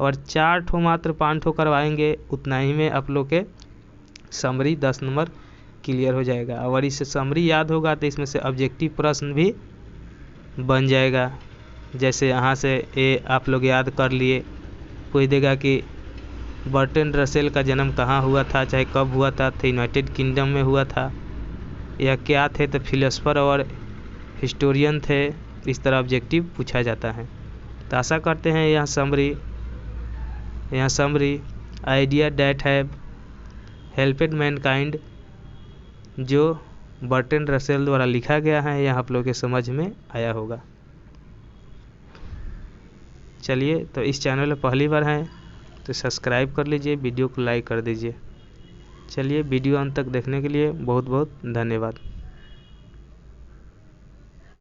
और 4 ठो मात्र 5 ठो करवाएंगे, उतना ही में आप लोग के समरी 10 नंबर क्लियर हो जाएगा। और इससे समरी याद होगा तो इसमें से ऑब्जेक्टिव प्रश्न भी बन जाएगा। जैसे यहाँ से ये आप लोग याद कर लिए, कोई देगा कि बर्ट्रैंड रसेल का जन्म कहाँ हुआ था, चाहे कब हुआ था, तो यूनाइटेड किंगडम में हुआ था, या क्या थे, तो फिलोसफर और हिस्टोरियन थे। इस तरह ऑब्जेक्टिव पूछा जाता है। तो आशा करते हैं यहाँ summary idea that have helped mankind जो बर्ट्रैंड रसेल द्वारा लिखा गया है यह आप लोग के समझ में आया होगा। चलिए, तो इस चैनल में पहली बार हैं तो सब्सक्राइब कर लीजिए, वीडियो को लाइक कर दीजिए। चलिए, वीडियो अंत तक देखने के लिए बहुत बहुत धन्यवाद।